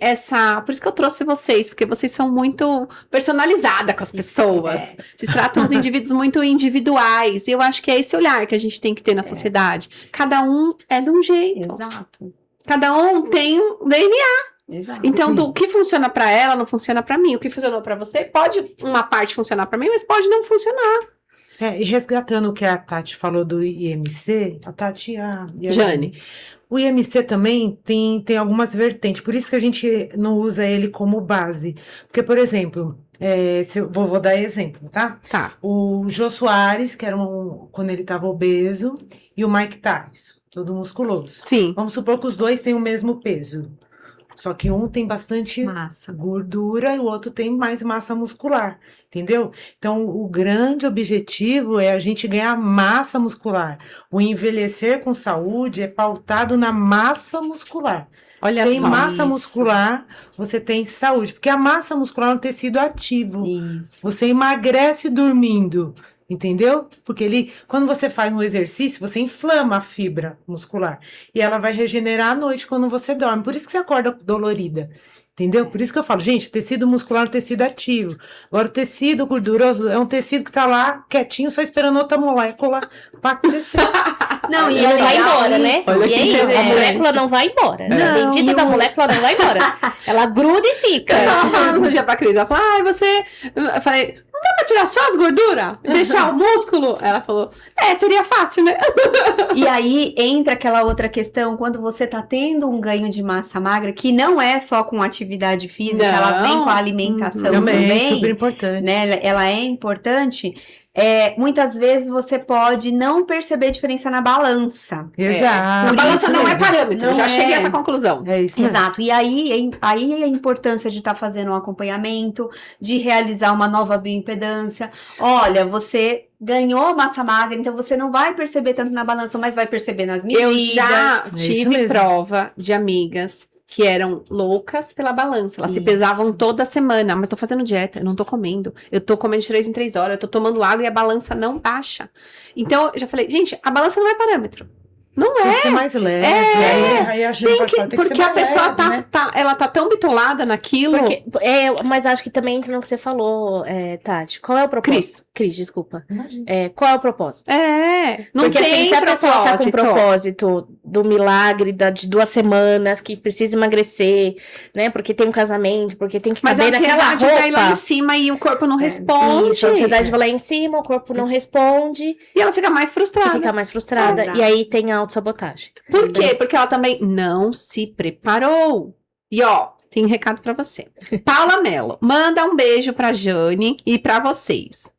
por isso que eu trouxe vocês, porque vocês são muito personalizadas com as pessoas. Vocês tratam os indivíduos muito individuais. E eu acho que é esse olhar que a gente tem que ter na sociedade. Cada um é de um jeito. Exato. Cada um tem um DNA. Exato. Então, o que funciona pra ela não funciona pra mim. O que funcionou pra você pode uma parte funcionar pra mim, mas pode não funcionar. E resgatando o que a Tati falou do IMC, a Tati e a Jane. O IMC também tem algumas vertentes, por isso que a gente não usa ele como base. Porque, por exemplo, vou dar exemplo, tá? Tá. O Jô Soares, que era quando ele estava obeso, e o Mike Tyson, todo musculoso. Sim. Vamos supor que os dois têm o mesmo peso. Só que um tem bastante Massa. gordura e o outro tem mais massa muscular, entendeu? Então, o grande objetivo é a gente ganhar massa muscular. O envelhecer com saúde é pautado na massa muscular. Olha Tem só. massa isso. muscular, você tem saúde. Porque a massa muscular é um tecido ativo. Isso. Você emagrece dormindo, entendeu? Porque quando você faz um exercício, você inflama a fibra muscular. E ela vai regenerar à noite quando você dorme. Por isso que você acorda dolorida. Entendeu? Por isso que eu falo, gente, tecido muscular é um tecido ativo. Agora, o tecido gorduroso é um tecido que tá lá, quietinho, só esperando outra molécula para crescer. Não, e E não vai legal embora, né? isso. Olha E que é isso, a interessante. molécula não vai embora. Não, A bendita e da o- molécula não vai embora. Ela gruda e fica. Eu tava falando no dia pra Cris, ela falou, eu falei, não dá pra tirar só as gorduras? E deixar o músculo? Ela falou, seria fácil, né? E aí entra aquela outra questão, quando você tá tendo um ganho de massa magra, que não é só com atividade física, Não. ela vem com a alimentação Também, também, super importante. né? Ela é importante. Muitas vezes você pode não perceber diferença na balança. Exato. A Por balança isso não é parâmetro, não já é. cheguei a essa conclusão. É isso mesmo. Exato, e aí a importância de estar fazendo um acompanhamento, de realizar uma nova bioimpedância. Olha, você ganhou massa magra, então você não vai perceber tanto na balança, mas vai perceber nas medidas. Eu já isso tive mesmo. prova de amigas que eram loucas pela balança. Elas se Isso. pesavam toda semana. Mas tô fazendo dieta, eu não tô comendo. Eu tô comendo de 3 em 3 horas, eu tô tomando água e a balança não baixa. Então, eu já falei, gente, a balança não é parâmetro. Não Tem é. que ser mais leve. É. Aí a gente Tem pode que, falar, tem que porque ser a mais pessoa leve, né? ela tá tão bitolada naquilo. Mas acho que também entra no que você falou, Tati. Qual é o propósito? Cris, desculpa. Qual é o propósito? Não Porque tem assim, se a pessoa tá com propósito. propósito do milagre de 2 semanas, que precisa emagrecer, né? Porque tem um casamento, porque tem que Mas a caber naquela ansiedade roupa. vai lá em cima e o corpo não responde. Isso, a ansiedade vai lá em cima, o corpo não responde, E ela fica mais e frustrada. fica mais frustrada. Exato. E aí tem a autossabotagem. Por quê? Porque ela também não se preparou. E ó, tem um recado pra você. Paula Mello, manda um beijo pra Jane e pra vocês.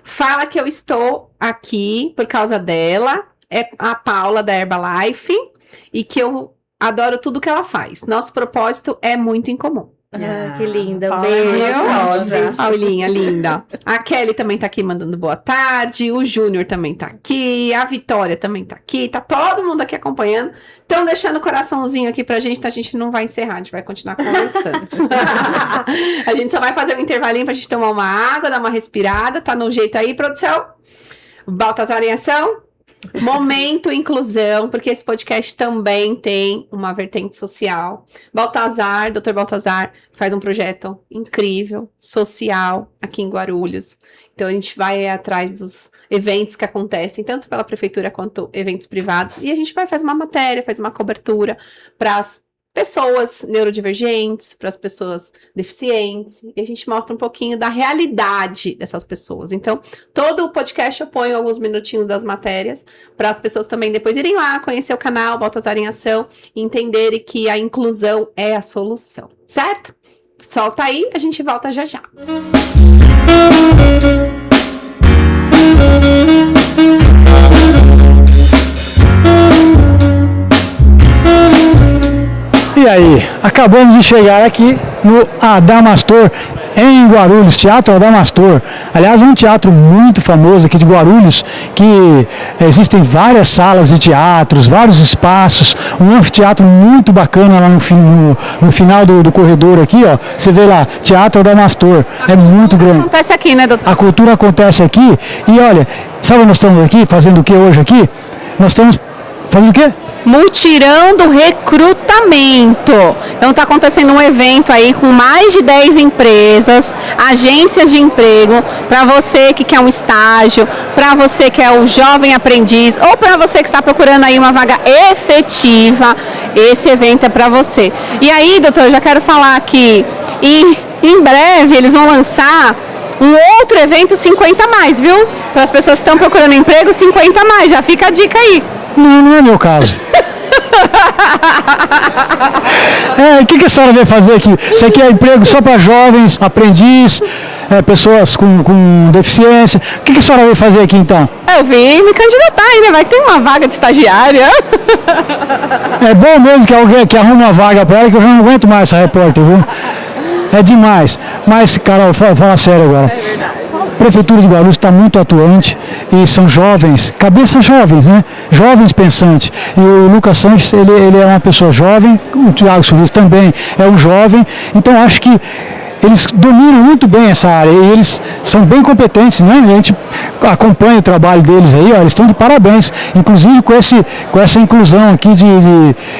Fala que eu estou aqui por causa dela. É a Paula da Herbalife. E que eu adoro tudo que ela faz. Nosso propósito é muito incomum. Que linda. Um Paula beijo. é maravilhosa. Paulinha, linda. A Kelly também tá aqui mandando boa tarde. O Júnior também tá aqui. A Vitória também tá aqui. Tá todo mundo aqui acompanhando. Estão deixando o coraçãozinho aqui pra gente. Tá? A gente não vai encerrar, a gente vai continuar conversando. A gente só vai fazer um intervalinho pra gente tomar uma água, dar uma respirada. Tá no jeito aí, produção? Baltazar em ação? Momento inclusão, porque esse podcast também tem uma vertente social. Baltazar, Dr. Baltazar, faz um projeto incrível, social, aqui em Guarulhos. Então a gente vai atrás dos eventos que acontecem, tanto pela prefeitura quanto eventos privados. E a gente faz uma matéria, faz uma cobertura para as pessoas neurodivergentes, para as pessoas deficientes, e a gente mostra um pouquinho da realidade dessas pessoas. Então, todo o podcast eu ponho alguns minutinhos das matérias, para as pessoas também depois irem lá, conhecer o canal Baltazar em Ação, e entenderem que a inclusão é a solução, certo? Solta aí, a gente volta já já. E aí, acabamos de chegar aqui no Adamastor, em Guarulhos, Teatro Adamastor. Aliás, é um teatro muito famoso aqui de Guarulhos, que existem várias salas de teatros, vários espaços, um anfiteatro muito bacana lá no final do corredor aqui, ó. Você vê lá, Teatro Adamastor, é muito grande. Acontece aqui, né, doutor? A cultura acontece aqui e olha, sabe nós estamos aqui fazendo o que hoje aqui? Nós estamos fazendo o quê? Mutirão do recrutamento. Então está acontecendo um evento aí com mais de 10 empresas, agências de emprego, para você que quer um estágio, para você que é o jovem aprendiz ou para você que está procurando aí uma vaga efetiva, esse evento é para você. E aí, doutor, eu já quero falar que em breve eles vão lançar um outro evento 50+, viu? Para as pessoas que estão procurando emprego, 50+, já fica a dica aí. Não é meu caso. O que a senhora veio fazer aqui? Isso aqui é emprego só para jovens, aprendiz, pessoas com deficiência. O que a senhora veio fazer aqui então? Eu vim me candidatar ainda, vai que tem uma vaga de estagiária. É bom mesmo que alguém que arruma uma vaga para ela, que eu já não aguento mais essa repórter, viu? É demais. Mas, Carol, fala sério agora. É verdade. A Prefeitura de Guarulhos está muito atuante e são jovens, cabeças jovens, né? Jovens pensantes. E o Lucas Sanches, ele é uma pessoa jovem, o Thiago Silvestre também é um jovem, então acho que eles dominam muito bem essa área e eles são bem competentes, né? A gente acompanha o trabalho deles aí, ó, eles estão de parabéns, inclusive com essa inclusão aqui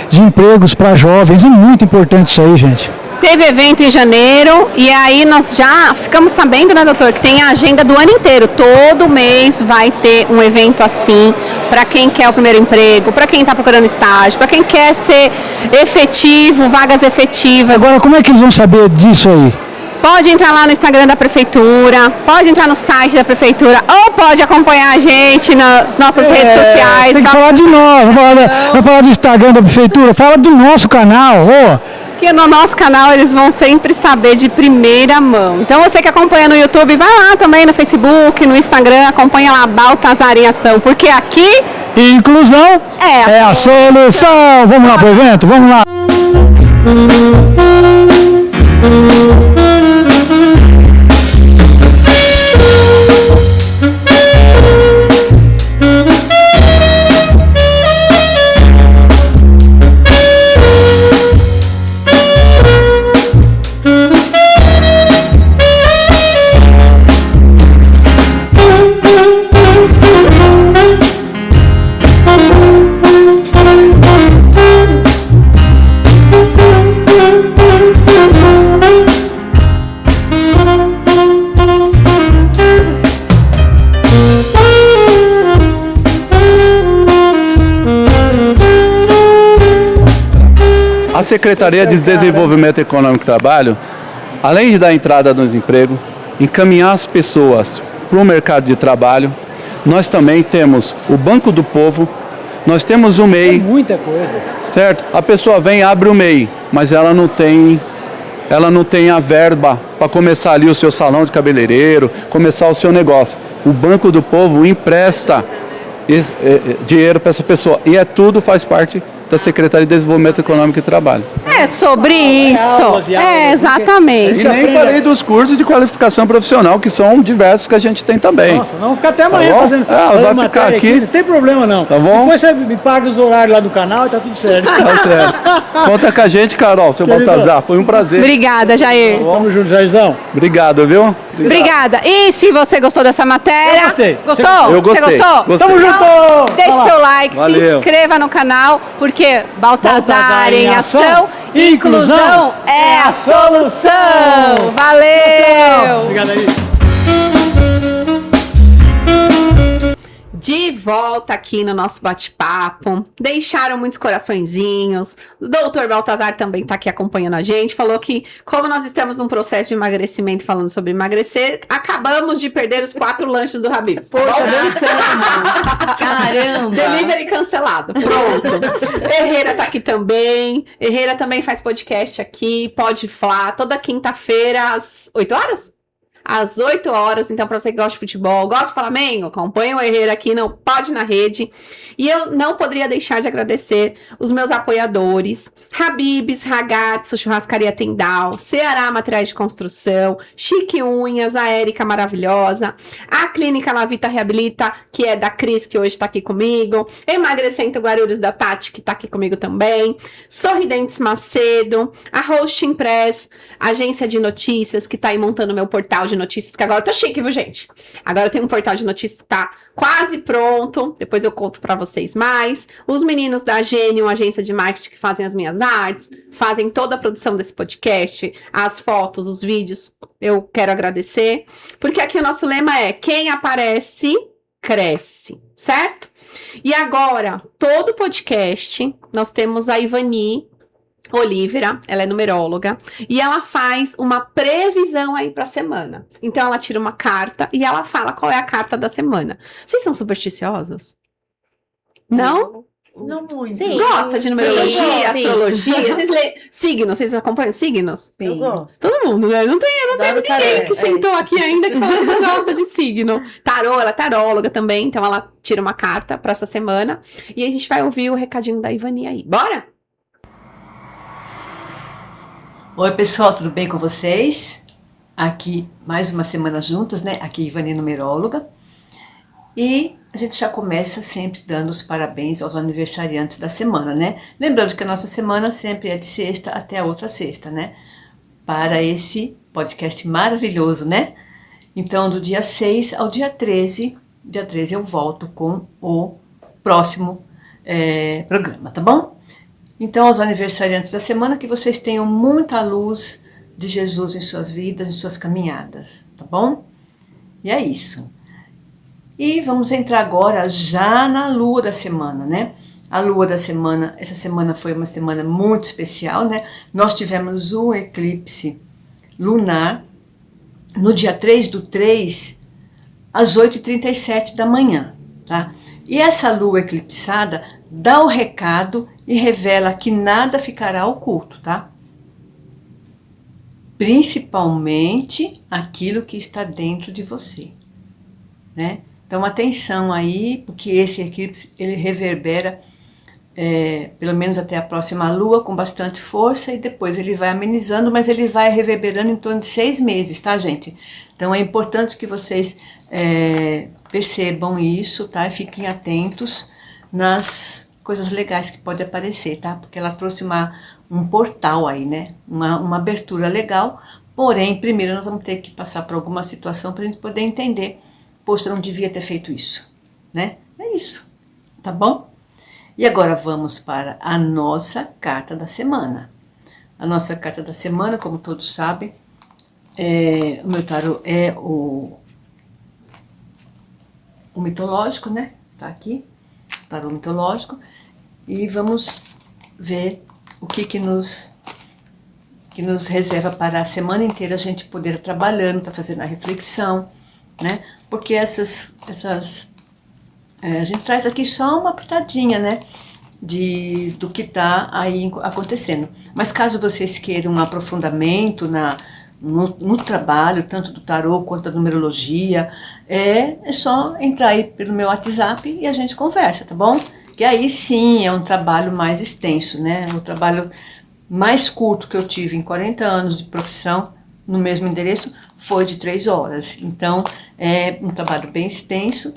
de empregos para jovens, é muito importante isso aí, gente. Teve evento em janeiro e aí nós já ficamos sabendo, né, doutor, que tem a agenda do ano inteiro. Todo mês vai ter um evento assim para quem quer o primeiro emprego, para quem está procurando estágio, para quem quer ser efetivo, vagas efetivas. Agora, como é que eles vão saber disso aí? Pode entrar lá no Instagram da Prefeitura, pode entrar no site da Prefeitura ou pode acompanhar a gente nas nossas redes sociais. Tem que falar de nós, vai falar do Instagram da Prefeitura, fala do nosso canal, Que no nosso canal eles vão sempre saber de primeira mão. Então você que acompanha no YouTube, vai lá também no Facebook, no Instagram, acompanha lá Baltazar em Ação, porque aqui... Inclusão é a solução. Vamos lá pro evento? Vamos lá. A Secretaria de Desenvolvimento Econômico e Trabalho, além de dar entrada nos empregos, encaminhar as pessoas para o mercado de trabalho, nós também temos o Banco do Povo, nós temos o MEI. Muita coisa. Certo? A pessoa vem, abre o MEI, mas ela não tem a verba para começar ali o seu salão de cabeleireiro, começar o seu negócio. O Banco do Povo empresta dinheiro para essa pessoa. E tudo faz parte da Secretaria de Desenvolvimento Econômico e Trabalho. É sobre isso. Exatamente. E nem falei dos cursos de qualificação profissional, que são diversos que a gente tem também. Nossa, não, vamos ficar até amanhã fazendo vai ficar aqui. Não tem problema não. Tá bom? Depois você me paga os horários lá do canal e tá tudo certo. Tá certo. Conta com a gente, Carol, seu Baltazar. Foi um prazer. Obrigada, Jair. Tamo junto, Jairzão. Obrigado, viu? Obrigada. E se você gostou dessa matéria? Eu gostei. Gostou? Eu gostei. Você gostou? Gostei. Tamo junto! Deixe seu like, Valeu. se inscreva no canal, porque Baltazar em Ação, inclusão é a solução. Valeu! Obrigado aí. De volta aqui no nosso bate-papo, deixaram muitos coraçõezinhos, o doutor Baltazar também está aqui acompanhando a gente, falou que como nós estamos num processo de emagrecimento, falando sobre emagrecer, acabamos de perder os 4 lanches do Habib's. Poxa, dançando. Caramba. Delivery cancelado, pronto. Herrera tá aqui também, Herrera também faz podcast aqui, Pode Flá, toda quinta-feira às 8 horas? Às 8 horas, então para você que gosta de futebol, gosta de Flamengo, acompanha o Herrera aqui no Pode na Rede. E eu não poderia deixar de agradecer os meus apoiadores, Habib's, Ragazzo, Churrascaria Tendal, Ceará Materiais de Construção, Chique Unhas, a Érica maravilhosa, a Clínica Lavita Reabilita, que é da Cris, que hoje está aqui comigo, Emagrecendo Guarulhos da Tati, que está aqui comigo também, Sorridentes Macedo, a Hosting Press, agência de notícias, que está aí montando meu portal de notícias, que agora eu tô chique, viu, gente? Agora eu tenho um portal de notícias que tá quase pronto, depois eu conto pra vocês mais. Os meninos da Gênio, agência de marketing que fazem as minhas artes, fazem toda a produção desse podcast, as fotos, os vídeos, eu quero agradecer, porque aqui o nosso lema é: quem aparece, cresce, certo? E agora, todo podcast, nós temos a Ivani Olívera, ela é numeróloga, e ela faz uma previsão aí pra semana. Então ela tira uma carta e ela fala qual é a carta da semana. Vocês são supersticiosas? Não? Não muito. Sim. Gosta de numerologia, Sim. astrologia? Vocês lêem signos? Vocês acompanham signos? Eu gosto. Todo mundo, né? Não tem Adoro tarô. ninguém que sentou aqui ainda que fala que não gosta de signo. Tarô, ela é taróloga também, então ela tira uma carta pra essa semana. E a gente vai ouvir o recadinho da Ivani aí. Bora? Oi pessoal, tudo bem com vocês? Aqui mais uma semana juntas, né? Aqui Ivani, numeróloga. E a gente já começa sempre dando os parabéns aos aniversariantes da semana, né? Lembrando que a nossa semana sempre é de sexta até a outra sexta, né? Para esse podcast maravilhoso, né? Então, do dia 6 ao dia 13 eu volto com o próximo programa, tá bom? Então, aos aniversariantes da semana, que vocês tenham muita luz de Jesus em suas vidas, em suas caminhadas, tá bom? E é isso. E vamos entrar agora já na lua da semana, né? A lua da semana, essa semana foi uma semana muito especial, né? Nós tivemos um eclipse lunar no dia 3/3, às 8h37 da manhã, tá? E essa lua eclipsada dá o recado e revela que nada ficará oculto, tá? Principalmente aquilo que está dentro de você, né? Então atenção aí, porque esse eclipse ele reverbera pelo menos até a próxima lua com bastante força e depois ele vai amenizando, mas ele vai reverberando em torno de 6 meses, tá, gente? Então é importante que vocês percebam isso, tá? E fiquem atentos nas coisas legais que podem aparecer, tá? Porque ela trouxe um portal aí, né? Uma abertura legal, porém, primeiro nós vamos ter que passar por alguma situação para a gente poder entender. Poxa, eu não devia ter feito isso, né? É isso, tá bom? E agora vamos para a nossa carta da semana. A nossa carta da semana, como todos sabem, o meu tarô é o mitológico, né? Está aqui, tarô mitológico. E vamos ver o que nos reserva para a semana inteira a gente poder estar trabalhando, estar fazendo a reflexão, né? Porque a gente traz aqui só uma pitadinha, né? Do que está aí acontecendo. Mas caso vocês queiram um aprofundamento no trabalho, tanto do tarô quanto da numerologia, é só entrar aí pelo meu WhatsApp e a gente conversa, tá bom? Que aí sim é um trabalho mais extenso, né? O trabalho mais curto que eu tive em 40 anos de profissão, no mesmo endereço, foi de 3 horas. Então, é um trabalho bem extenso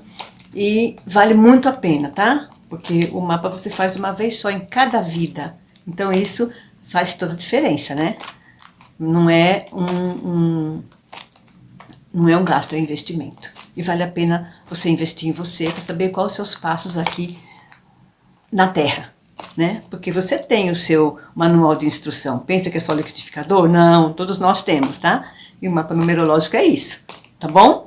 e vale muito a pena, tá? Porque o mapa você faz uma vez só em cada vida. Então, isso faz toda a diferença, né? Não é um gasto, é um investimento. E vale a pena você investir em você para saber quais os seus passos aqui na Terra, né? Porque você tem o seu manual de instrução. Pensa que é só liquidificador? Não, todos nós temos, tá? E o mapa numerológico é isso, tá bom?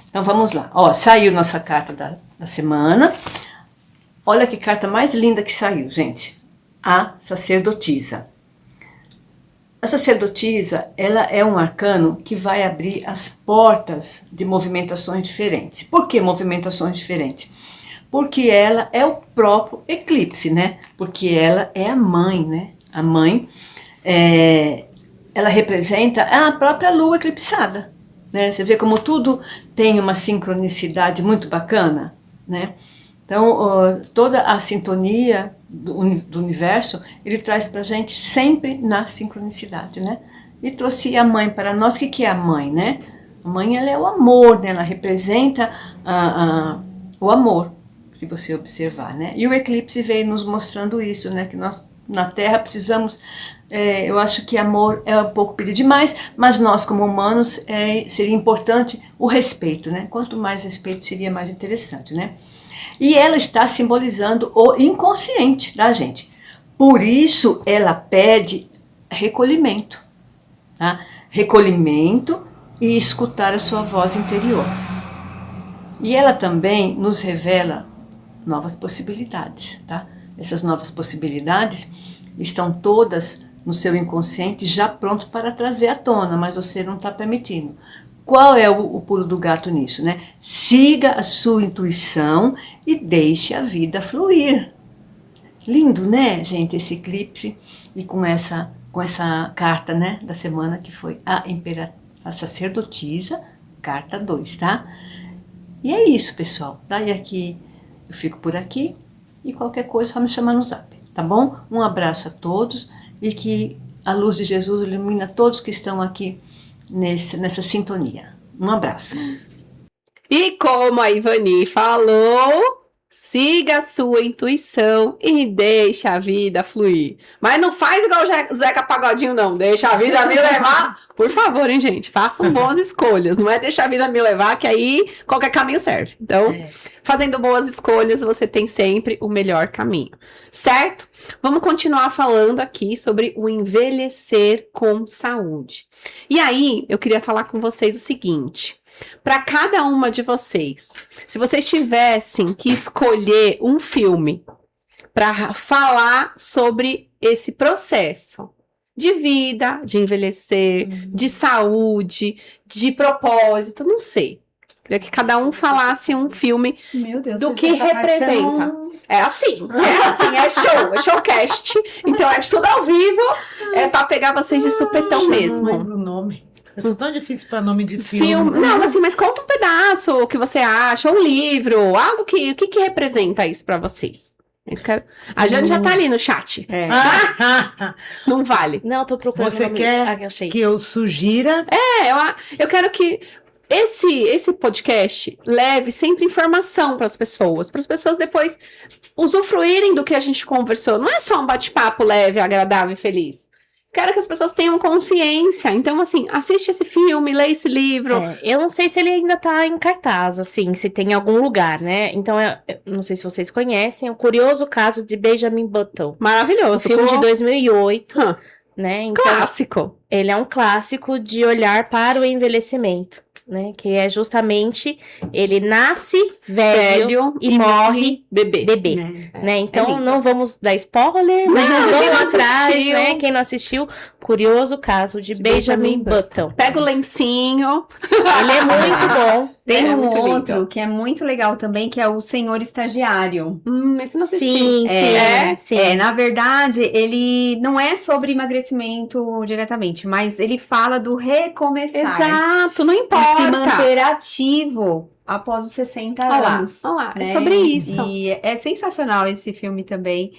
Então vamos lá. Ó, saiu nossa carta da semana. Olha que carta mais linda que saiu, gente. A sacerdotisa. A sacerdotisa, ela é um arcano que vai abrir as portas de movimentações diferentes. Por que movimentações diferentes? Porque ela é o próprio eclipse, né? Porque ela é a mãe, né? A mãe, ela representa a própria lua eclipsada, né? Você vê como tudo tem uma sincronicidade muito bacana, né? Então, toda a sintonia do universo, ele traz pra gente sempre na sincronicidade, né? E trouxe a mãe para nós. O que é a mãe, né? A mãe, ela é o amor, né? Ela representa o amor, se você observar, né? E o eclipse veio nos mostrando isso, né? Que nós, na Terra, precisamos... eu acho que amor é um pouco pedir demais, mas nós, como humanos, seria importante o respeito, né? Quanto mais respeito, seria mais interessante, né? E ela está simbolizando o inconsciente da gente. Por isso, ela pede recolhimento, tá? Recolhimento e escutar a sua voz interior. E ela também nos revela novas possibilidades, tá? Essas novas possibilidades estão todas no seu inconsciente já pronto para trazer à tona, mas você não está permitindo. Qual é o pulo do gato nisso, né? Siga a sua intuição e deixe a vida fluir. Lindo, né, gente, esse eclipse. E com essa carta, né, da semana, que foi a sacerdotisa, carta 2, tá? E é isso, pessoal. Daí aqui, eu fico por aqui. E qualquer coisa, só me chamar no zap, tá bom? Um abraço a todos e que a luz de Jesus ilumina todos que estão aqui nessa sintonia. Um abraço. E como a Ivani falou, siga a sua intuição e deixe a vida fluir. Mas não faz igual o Zeca Pagodinho, não. Deixa a vida me levar. Por favor, hein, gente? Façam boas escolhas. Não é deixar a vida me levar, que aí qualquer caminho serve. Então, fazendo boas escolhas, você tem sempre o melhor caminho. Certo? Vamos continuar falando aqui sobre o envelhecer com saúde. E aí, eu queria falar com vocês o seguinte. Para cada uma de vocês, se vocês tivessem que escolher um filme para falar sobre esse processo de vida, de envelhecer, de saúde, de propósito, não sei. Queria que cada um falasse um filme Meu Deus, do que representa. É assim, é show, é showcast. Então é tudo ao vivo, é para pegar vocês de supetão Não mesmo. lembro o nome. Eu sou tão difícil para nome de filme. Não, assim, mas conta um pedaço, o que você acha, um livro, algo que, o que representa isso pra vocês? A Jane já tá ali no chat. Não vale. Não, eu tô procurando. Você quer achei. que eu sugira? Eu quero que esse podcast leve sempre informação para as pessoas depois usufruírem do que a gente conversou. Não é só um bate-papo leve, agradável e feliz. Quero que as pessoas tenham consciência. Então, assim, assiste esse filme, lê esse livro. Eu não sei se ele ainda tá em cartaz, assim, se tem em algum lugar, né? Então, eu não sei se vocês conhecem, o curioso caso de Benjamin Button. Maravilhoso. Um filme de 2008, né? Então, clássico. Ele é um clássico de olhar para o envelhecimento, né? Que é justamente, ele nasce velho e morre bebê. Né? Então, não vamos dar spoiler, mas vamos atrás, né? Quem não assistiu, curioso caso de Benjamin Button. Pega o lencinho. Ele é muito bom. Tem um muito outro lindo. que é muito legal também, que é o Senhor Estagiário. Esse não assisti. Sim. Na verdade, ele não é sobre emagrecimento diretamente, mas ele fala do recomeçar. Exato, não E importa. se manter ativo após os 60 anos. Olha lá, é né? sobre isso. E é sensacional esse filme também.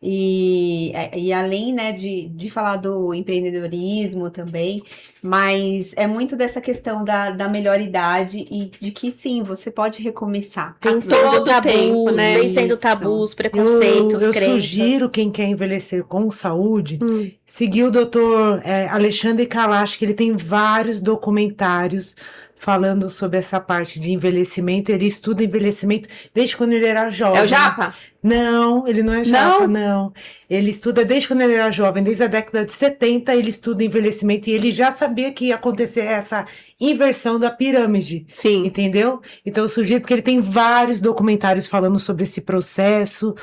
E além, né, de falar do empreendedorismo também, mas é muito dessa questão da melhor idade e de que sim, você pode recomeçar. Vencendo todo tabus, tempo, né? vencendo Isso. tabus, preconceitos, Eu crenças. sugiro quem quer envelhecer com saúde, seguir o Dr. Alexandre Kalash, que ele tem vários documentários falando sobre essa parte de envelhecimento. Ele estuda envelhecimento desde quando ele era jovem. É o Japa? Não, ele não é japa, não. Ele estuda desde quando ele era jovem, desde a década de 70, ele estuda envelhecimento e ele já sabia que ia acontecer essa inversão da pirâmide. Sim. Entendeu? Então eu sugiro, porque ele tem vários documentários falando sobre esse processo,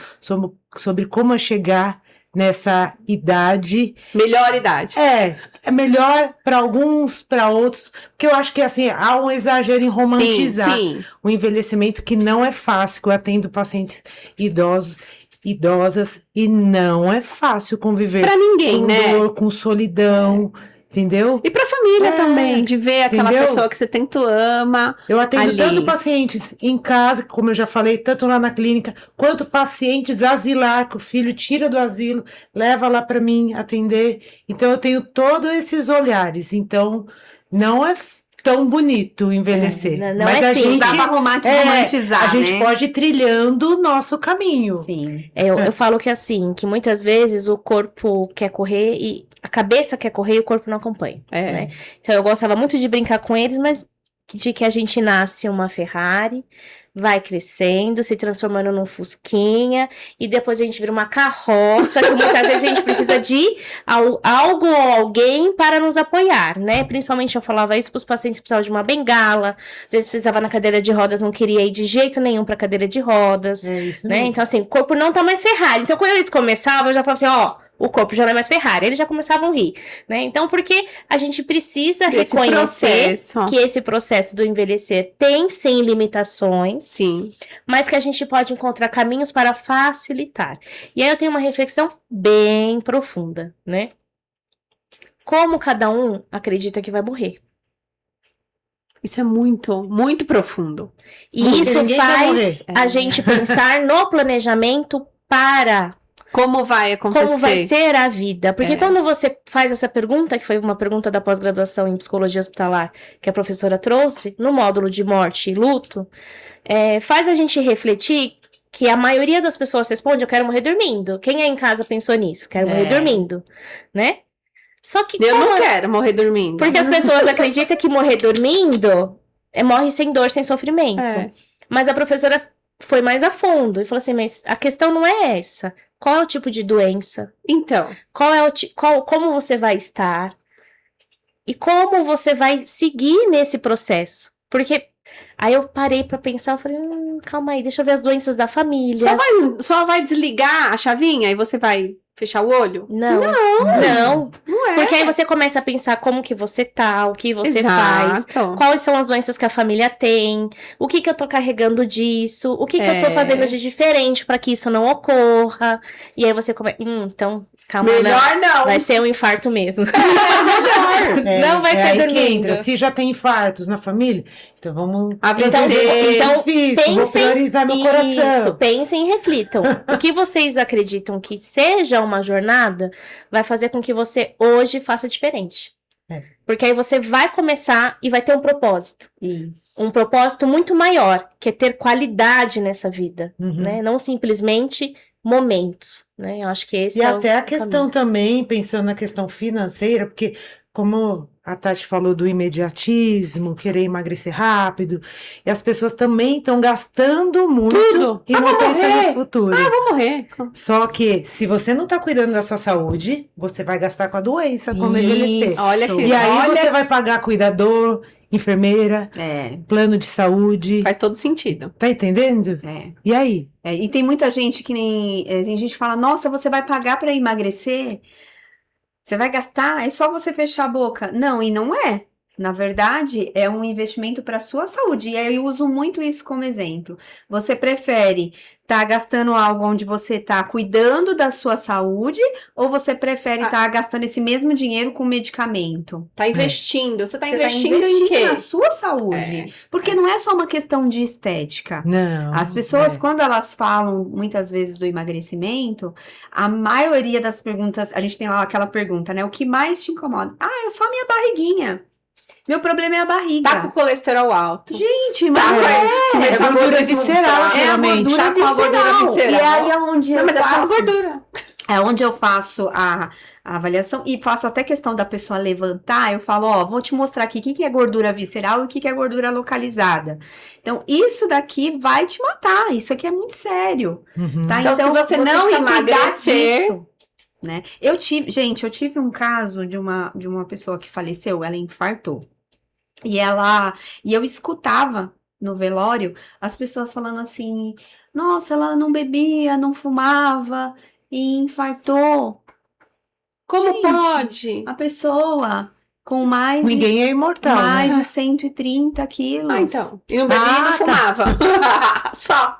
sobre como chegar nessa idade. Melhor idade. É melhor para alguns, para outros, porque eu acho que assim, há um exagero em romantizar Sim. o envelhecimento, que não é fácil. Eu atendo pacientes idosas, e não é fácil conviver Pra ninguém, com né? dor, com solidão, entendeu? E pra família também, de ver aquela entendeu? pessoa que você tanto ama. Eu atendo ali. tanto pacientes em casa, como eu já falei, tanto lá na clínica, quanto pacientes asilar, que o filho tira do asilo, leva lá para mim atender. Então eu tenho todos esses olhares. Então não é tão bonito envelhecer. não mas é a assim, gente dá pra romantizar, a gente né? pode ir trilhando o nosso caminho. Sim. Eu falo que assim, que muitas vezes o corpo quer correr e a cabeça quer correr e o corpo não acompanha. Né? Então eu gostava muito de brincar com eles, mas de que a gente nasce uma Ferrari, vai crescendo, se transformando num Fusquinha, e depois a gente vira uma carroça, que muitas vezes a gente precisa de algo ou alguém para nos apoiar, né? Principalmente eu falava isso para os pacientes que precisavam de uma bengala, às vezes precisava na cadeira de rodas, não queria ir de jeito nenhum para cadeira de rodas, É isso né? mesmo. Então assim, o corpo não tá mais Ferrari. Então quando eles começavam, eu já falava assim, ó, O corpo já não é mais Ferrari, eles já começavam a rir, né? Então, porque a gente precisa Desse reconhecer processo. que esse processo do envelhecer tem, sim, limitações, Sim. mas que a gente pode encontrar caminhos para facilitar. E aí eu tenho uma reflexão bem profunda, né? Como cada um acredita que vai morrer. Isso é muito, muito profundo. E Porque isso ninguém quer faz morrer. a gente pensar no planejamento para Como vai acontecer? como vai ser a vida. Porque É. quando você faz essa pergunta, que foi uma pergunta da pós-graduação em psicologia hospitalar, que a professora trouxe, no módulo de morte e luto, faz a gente refletir que a maioria das pessoas responde, eu quero morrer dormindo. Quem aí em casa pensou nisso? Quero morrer dormindo, né? Só que Eu não como- quero morrer dormindo. Porque as pessoas acreditam que morrer dormindo morre sem dor, sem sofrimento. É. Mas a professora foi mais a fundo e falou assim, mas a questão não é essa. Qual é o tipo de doença? Então, Como você vai estar? E como você vai seguir nesse processo? Porque aí eu parei pra pensar, eu falei, calma aí, deixa eu ver as doenças da família. só vai desligar a chavinha e você vai fechar o olho? Não. Não é. Porque aí você começa a pensar como que você tá, o que você faz. Exato. Quais são as doenças que a família tem? O que eu tô carregando disso? O que eu tô fazendo de diferente pra que isso não ocorra? E aí você começa. Então, calma, Melhor não. vai ser um infarto mesmo. É, Não vai ser aí que dormindo. entra. Se já tem infartos na família, então vamos... AVC. Então, Difícil, vou priorizar meu Isso, coração. pensem e reflitam. O que vocês acreditam que seja uma jornada vai fazer com que você hoje faça diferente. É. Porque aí você vai começar e vai ter um propósito. Isso. Um propósito muito maior, que é ter qualidade nessa vida, Uhum. né? Não simplesmente momentos, né? Eu acho que esse E é até o a questão também, pensando na questão financeira, porque como a Tati falou do imediatismo, querer emagrecer rápido, e as pessoas também estão gastando muito Tudo. e Ah, não vou pensam morrer. no futuro. Vou morrer. Só que se você não está cuidando da sua saúde, você vai gastar com a doença quando envelhecer. Isso. Olha que- E aí olha- você vai pagar cuidador, enfermeira, É, plano de saúde. Faz todo sentido. Tá entendendo? é. E aí? E tem muita gente que nem. Tem gente que fala, nossa, você vai pagar para emagrecer? Você vai gastar? É só você fechar a boca. Não, e não é. Na verdade, é um investimento para a sua saúde. E aí eu uso muito isso como exemplo. Você prefere estar gastando algo onde você está cuidando da sua saúde, ou você prefere estar gastando esse mesmo dinheiro com medicamento? Tá investindo. Você tá Você investindo tá em quê? na sua saúde. Porque não é só uma questão de estética. Não. As pessoas, é. quando elas falam muitas vezes do emagrecimento, a maioria das perguntas, a gente tem lá aquela pergunta, né? O que mais te incomoda? Ah, é só minha barriguinha. Meu problema é a barriga. Tá com colesterol alto. Gente, Tá mas com É gordura metabolismo visceral, bizarro. geralmente. gordura Tá com a gordura visceral. visceral. E aí é onde Não, eu mas é só faço, gordura. é onde eu faço a avaliação e faço até questão da pessoa levantar. Eu falo, ó, vou te mostrar aqui o que é gordura visceral e o que é gordura localizada. Então, isso daqui vai te matar. Isso aqui é muito sério. Uhum. Tá? Então, se você não precisa cuidar emagrecer- disso, né? Eu tive um caso de uma pessoa que faleceu, ela infartou. E eu escutava no velório as pessoas falando assim: "Nossa, ela não bebia, não fumava e infartou". Como Gente, pode? A pessoa com mais Ninguém é de imortal, mais né? de 130 quilos. Ah, então. E não bebia e não Ah, tá. fumava. Só.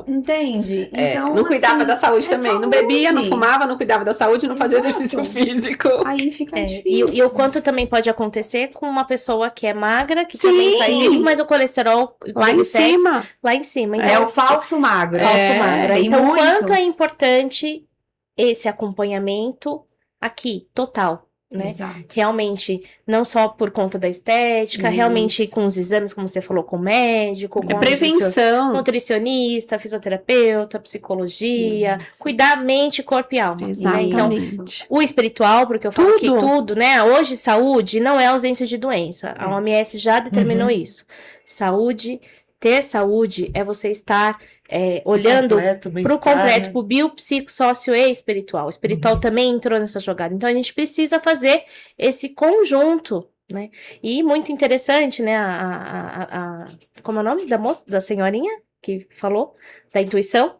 Entende? É, Então, não cuidava assim, da saúde é também. Não bebia, não saúde. fumava, não cuidava da saúde, não fazia Exato. exercício físico. Aí fica E difícil. o quanto também pode acontecer com uma pessoa que é magra, que Sim. também faz isso, mas o colesterol Lá em glicémico cima. lá em cima. É o falso magro. falso magro. tem Então, quanto é muitos. importante esse acompanhamento aqui, total, né? Exato. Realmente, não só por conta da estética, Isso. realmente com os exames, como você falou, com o médico, com É a prevenção. nutricionista, fisioterapeuta, psicologia, Isso. cuidar mente, corpo e alma. Né? Então, Exatamente. o espiritual, porque eu falo que Tudo. tudo, né? Hoje, saúde não é ausência de doença. A OMS já determinou isso. Saúde, ter saúde é você estar olhando Completo, pro bem-estar, completo, né? pro bio, psico, sócio e espiritual. O espiritual também entrou nessa jogada. Então, a gente precisa fazer esse conjunto, né? E muito interessante, né? Como é o nome da moça, da senhorinha que falou? Da intuição?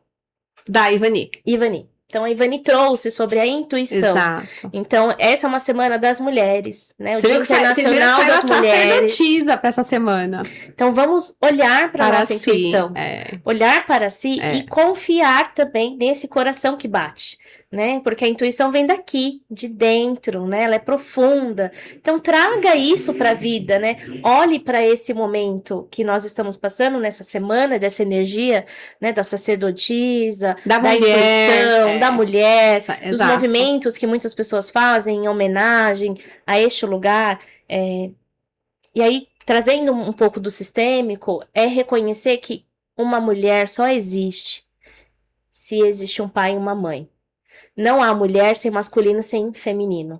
Da Ivani. Ivani. Então, a Ivani trouxe sobre a intuição. Exato. Então, essa é uma semana das mulheres, né? O Você Dia viu que vocês viram que Internacional saiu a das Mulheres. sacerdotisa para essa semana. Então, vamos olhar para a nossa si. intuição. Olhar para si É. e confiar também nesse coração que bate, né? Porque a intuição vem daqui, de dentro, né? Ela é profunda. Então, traga isso para a vida, né? Olhe para esse momento que nós estamos passando nessa semana, dessa energia, né? Da sacerdotisa, Da da mulher, intuição, da mulher, dos exato. movimentos que muitas pessoas fazem em homenagem a este lugar. E aí, trazendo um pouco do sistêmico, é reconhecer que uma mulher só existe se existe um pai e uma mãe. Não há mulher sem masculino, sem feminino.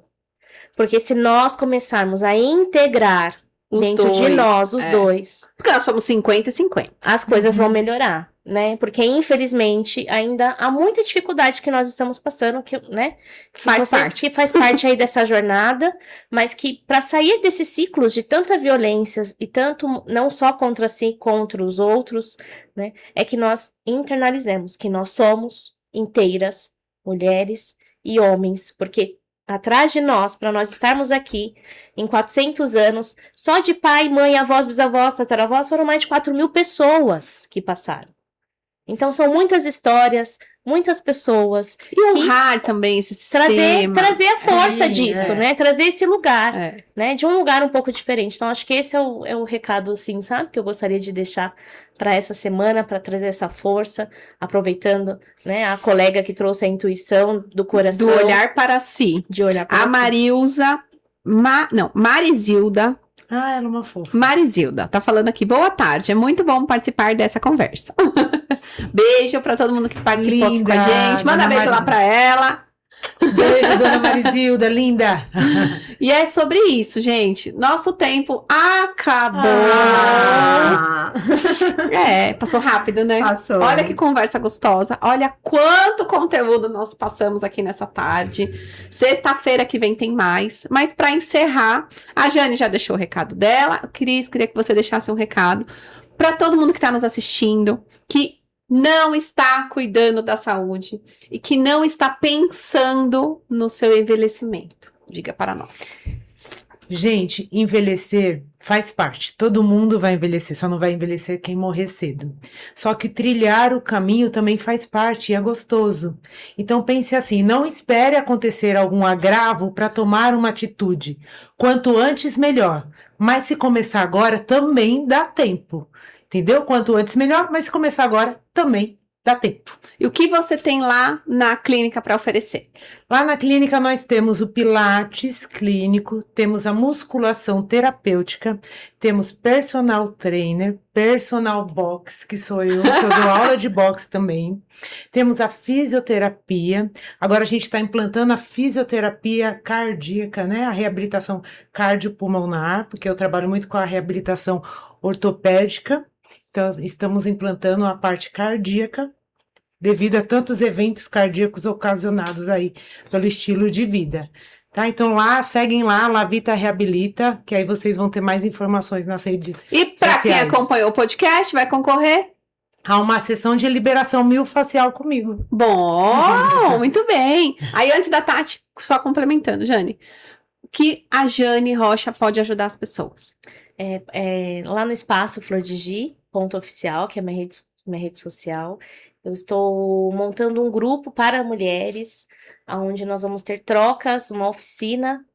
Porque se nós começarmos a integrar Os dentro de dois, nós os dois, Porque nós somos 50 e 50. as coisas vão melhorar, né? Porque, infelizmente, ainda há muita dificuldade que nós estamos passando, né? Que faz parte aí dessa jornada, mas que para sair desses ciclos de tanta violência e tanto, não só contra si, contra os outros, né? É que nós internalizemos que nós somos inteiras, mulheres e homens, porque atrás de nós, para nós estarmos aqui em 400 anos, só de pai, mãe, avós, bisavós, tataravós, foram mais de 4.000 pessoas que passaram. Então, são muitas histórias, muitas pessoas. E honrar também esse sistema. Trazer a força disso, né? Trazer esse lugar, É. né? De um lugar um pouco diferente. Então, acho que esse é o recado, assim, sabe? Que eu gostaria de deixar para essa semana, para trazer essa força, aproveitando, né? A colega que trouxe a intuição do coração. Do olhar para si. De olhar para A si. Marilza... Marizilda. Ah, ela é uma fofa. Marizilda, tá falando aqui. Boa tarde, é muito bom participar dessa conversa. Beijo pra todo mundo que participou aqui com a Linda, gente. Manda dona beijo lá Marizilda. pra ela. Beijo, dona Marizilda, linda. E é sobre isso, gente. Nosso tempo acabou. Ah, Passou rápido, né? passou. Olha que conversa gostosa. Olha quanto conteúdo nós passamos aqui nessa tarde. Sexta-feira que vem tem mais. Mas para encerrar, a Jane já deixou o recado dela. Cris, queria que você deixasse um recado para todo mundo que está nos assistindo, que não está cuidando da saúde e que não está pensando no seu envelhecimento. Diga para nós. Gente, envelhecer faz parte. Todo mundo vai envelhecer, só não vai envelhecer quem morrer cedo. Só que trilhar o caminho também faz parte e é gostoso. Então pense assim, não espere acontecer algum agravo para tomar uma atitude. Quanto antes, melhor. Mas se começar agora, também dá tempo. Entendeu? Quanto antes, melhor. Mas se começar agora, também dá tempo. E o que você tem lá na clínica para oferecer? Lá na clínica nós temos o Pilates clínico, temos a musculação terapêutica, temos personal trainer, personal box, que sou eu, que eu dou aula de boxe também. Temos a fisioterapia, agora a gente está implantando a fisioterapia cardíaca, né? A reabilitação cardiopulmonar, porque eu trabalho muito com a reabilitação ortopédica. Então, estamos implantando a parte cardíaca, devido a tantos eventos cardíacos ocasionados aí pelo estilo de vida. Tá? Então, seguem lá, Lavita Reabilita, que aí vocês vão ter mais informações nas redes E para quem sociais. acompanhou o podcast, vai concorrer? Há uma sessão de liberação miofascial comigo. Bom, muito bem. Aí, antes da Tati, só complementando, Jane, o que a Jane Rocha pode ajudar as pessoas? Lá no espaço Flor de Gi, ponto oficial, que é minha rede social, eu estou montando um grupo para mulheres, onde nós vamos ter trocas, uma oficina,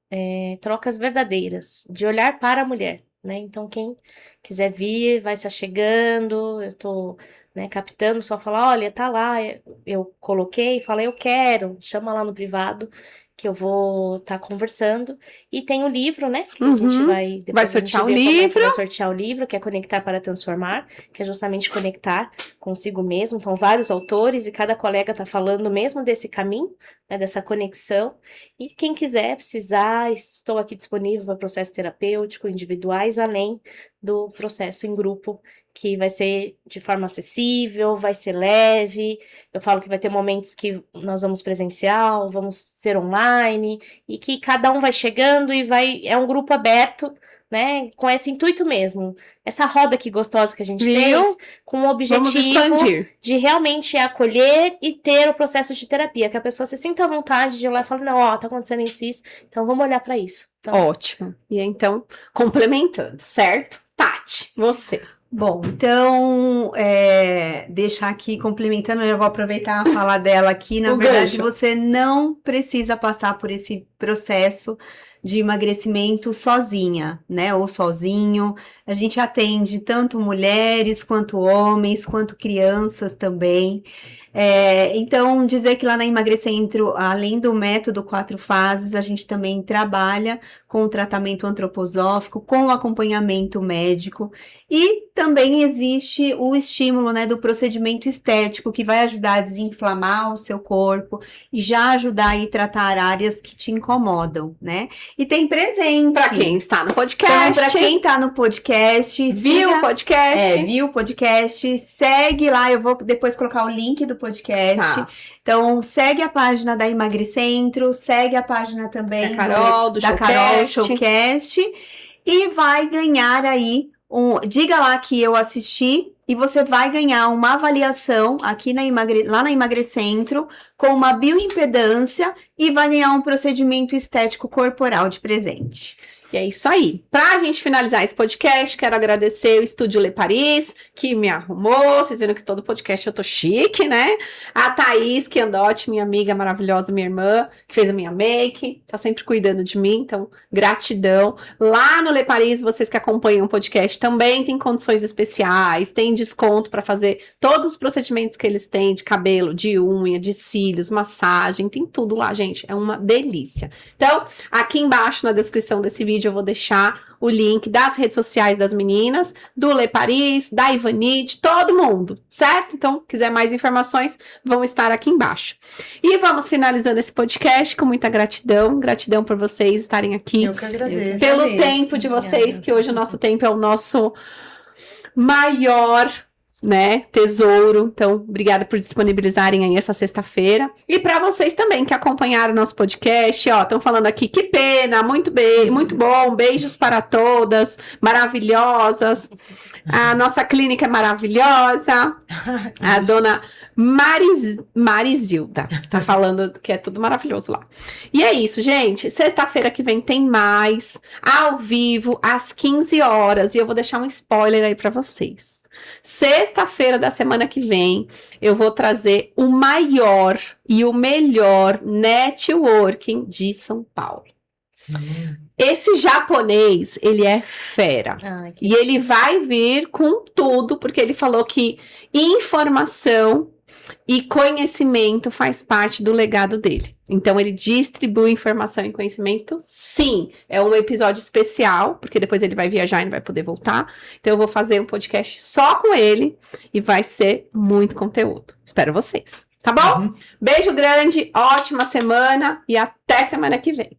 trocas verdadeiras, de olhar para a mulher, né? Então, quem quiser vir, vai se achegando, eu estou, né, captando, só falar, olha, tá lá, eu coloquei, falei, eu quero, chama lá no privado, que eu vou estar conversando. E tem o livro, né? Que a gente vai... Vai sortear o vê como é que livro. vai sortear o livro, que é Conectar para Transformar, que é justamente conectar consigo mesmo. Então, vários autores e cada colega está falando mesmo desse caminho, né, dessa conexão. E quem quiser, precisar, estou aqui disponível para processo terapêutico, individuais, além do processo em grupo, que vai ser de forma acessível, vai ser leve. Eu falo que vai ter momentos que nós vamos presencial, vamos ser online, e que cada um vai chegando e é um grupo aberto, né? Com esse intuito mesmo. Essa roda aqui gostosa que a gente Viu? fez, com o Vamos objetivo expandir. de realmente acolher e ter o processo de terapia, que a pessoa se sinta à vontade de ir lá e falar, não, ó, tá acontecendo isso, então vamos olhar pra isso. Então, Ótimo. E então, complementando, certo? Tati, você. Bom, então, deixar aqui complementando, eu vou aproveitar a fala dela aqui. Na O verdade, gancho. você não precisa passar por esse processo de emagrecimento sozinha, né? Ou sozinho. A gente atende tanto mulheres, quanto homens, quanto crianças também. Então, dizer que lá na Emagrecentro, além do método 4 fases, a gente também trabalha com o tratamento antroposófico, com o acompanhamento médico, e também existe o estímulo, né, do procedimento estético, que vai ajudar a desinflamar o seu corpo e já ajudar aí a tratar áreas que te incomodam, né? E tem presente. Pra quem está no Então, podcast, para quem tá no podcast, viu o podcast, viu o podcast, segue lá, eu vou depois colocar o link do podcast. Tá. Então, segue a página da Emagrecentro, segue a página também Da Carol, do da Carol Showcast. Showcast, e vai ganhar aí diga lá que eu assisti, e você vai ganhar uma avaliação aqui lá na Emagrecentro com uma bioimpedância e vai ganhar um procedimento estético corporal de presente. E é isso aí. Pra gente finalizar esse podcast, quero agradecer o Estúdio Le Paris, que me arrumou. Vocês viram que todo podcast eu tô chique, né? A Thaís Chiandotti, minha amiga maravilhosa, minha irmã, que fez a minha make, tá sempre cuidando de mim, então gratidão. Lá no Le Paris, vocês que acompanham o podcast, também tem condições especiais, tem desconto pra fazer todos os procedimentos que eles têm, de cabelo, de unha, de cílios, massagem, tem tudo lá, gente. É uma delícia. Então, aqui embaixo na descrição desse vídeo, eu vou deixar o link das redes sociais das meninas, do Le Paris, da Ivanite, todo mundo, certo? Então, quiser mais informações, vão estar aqui embaixo. E vamos finalizando esse podcast com muita gratidão. Gratidão por vocês estarem aqui. Eu que agradeço. Pelo agradeço. tempo de vocês, que hoje o nosso tempo é o nosso maior, né, tesouro. Então, obrigada por disponibilizarem aí essa sexta-feira. E para vocês também que acompanharam o nosso podcast, ó, estão falando aqui, que pena, muito bem, muito bom, beijos para todas, maravilhosas. A nossa clínica é maravilhosa. A dona Marizilda tá falando que é tudo maravilhoso lá. E é isso, gente. Sexta-feira que vem tem mais, ao vivo, às 15 horas. E eu vou deixar um spoiler aí para vocês. Sexta-feira da semana que vem, eu vou trazer o maior e o melhor networking de São Paulo. Esse japonês, ele é fera. E ele vai vir com tudo, porque ele falou que informação e conhecimento faz parte do legado dele. Então, ele distribui informação e conhecimento, sim. É um episódio especial, porque depois ele vai viajar e não vai poder voltar. Então, eu vou fazer um podcast só com ele e vai ser muito conteúdo. Espero vocês, tá bom? Beijo grande, ótima semana e até semana que vem.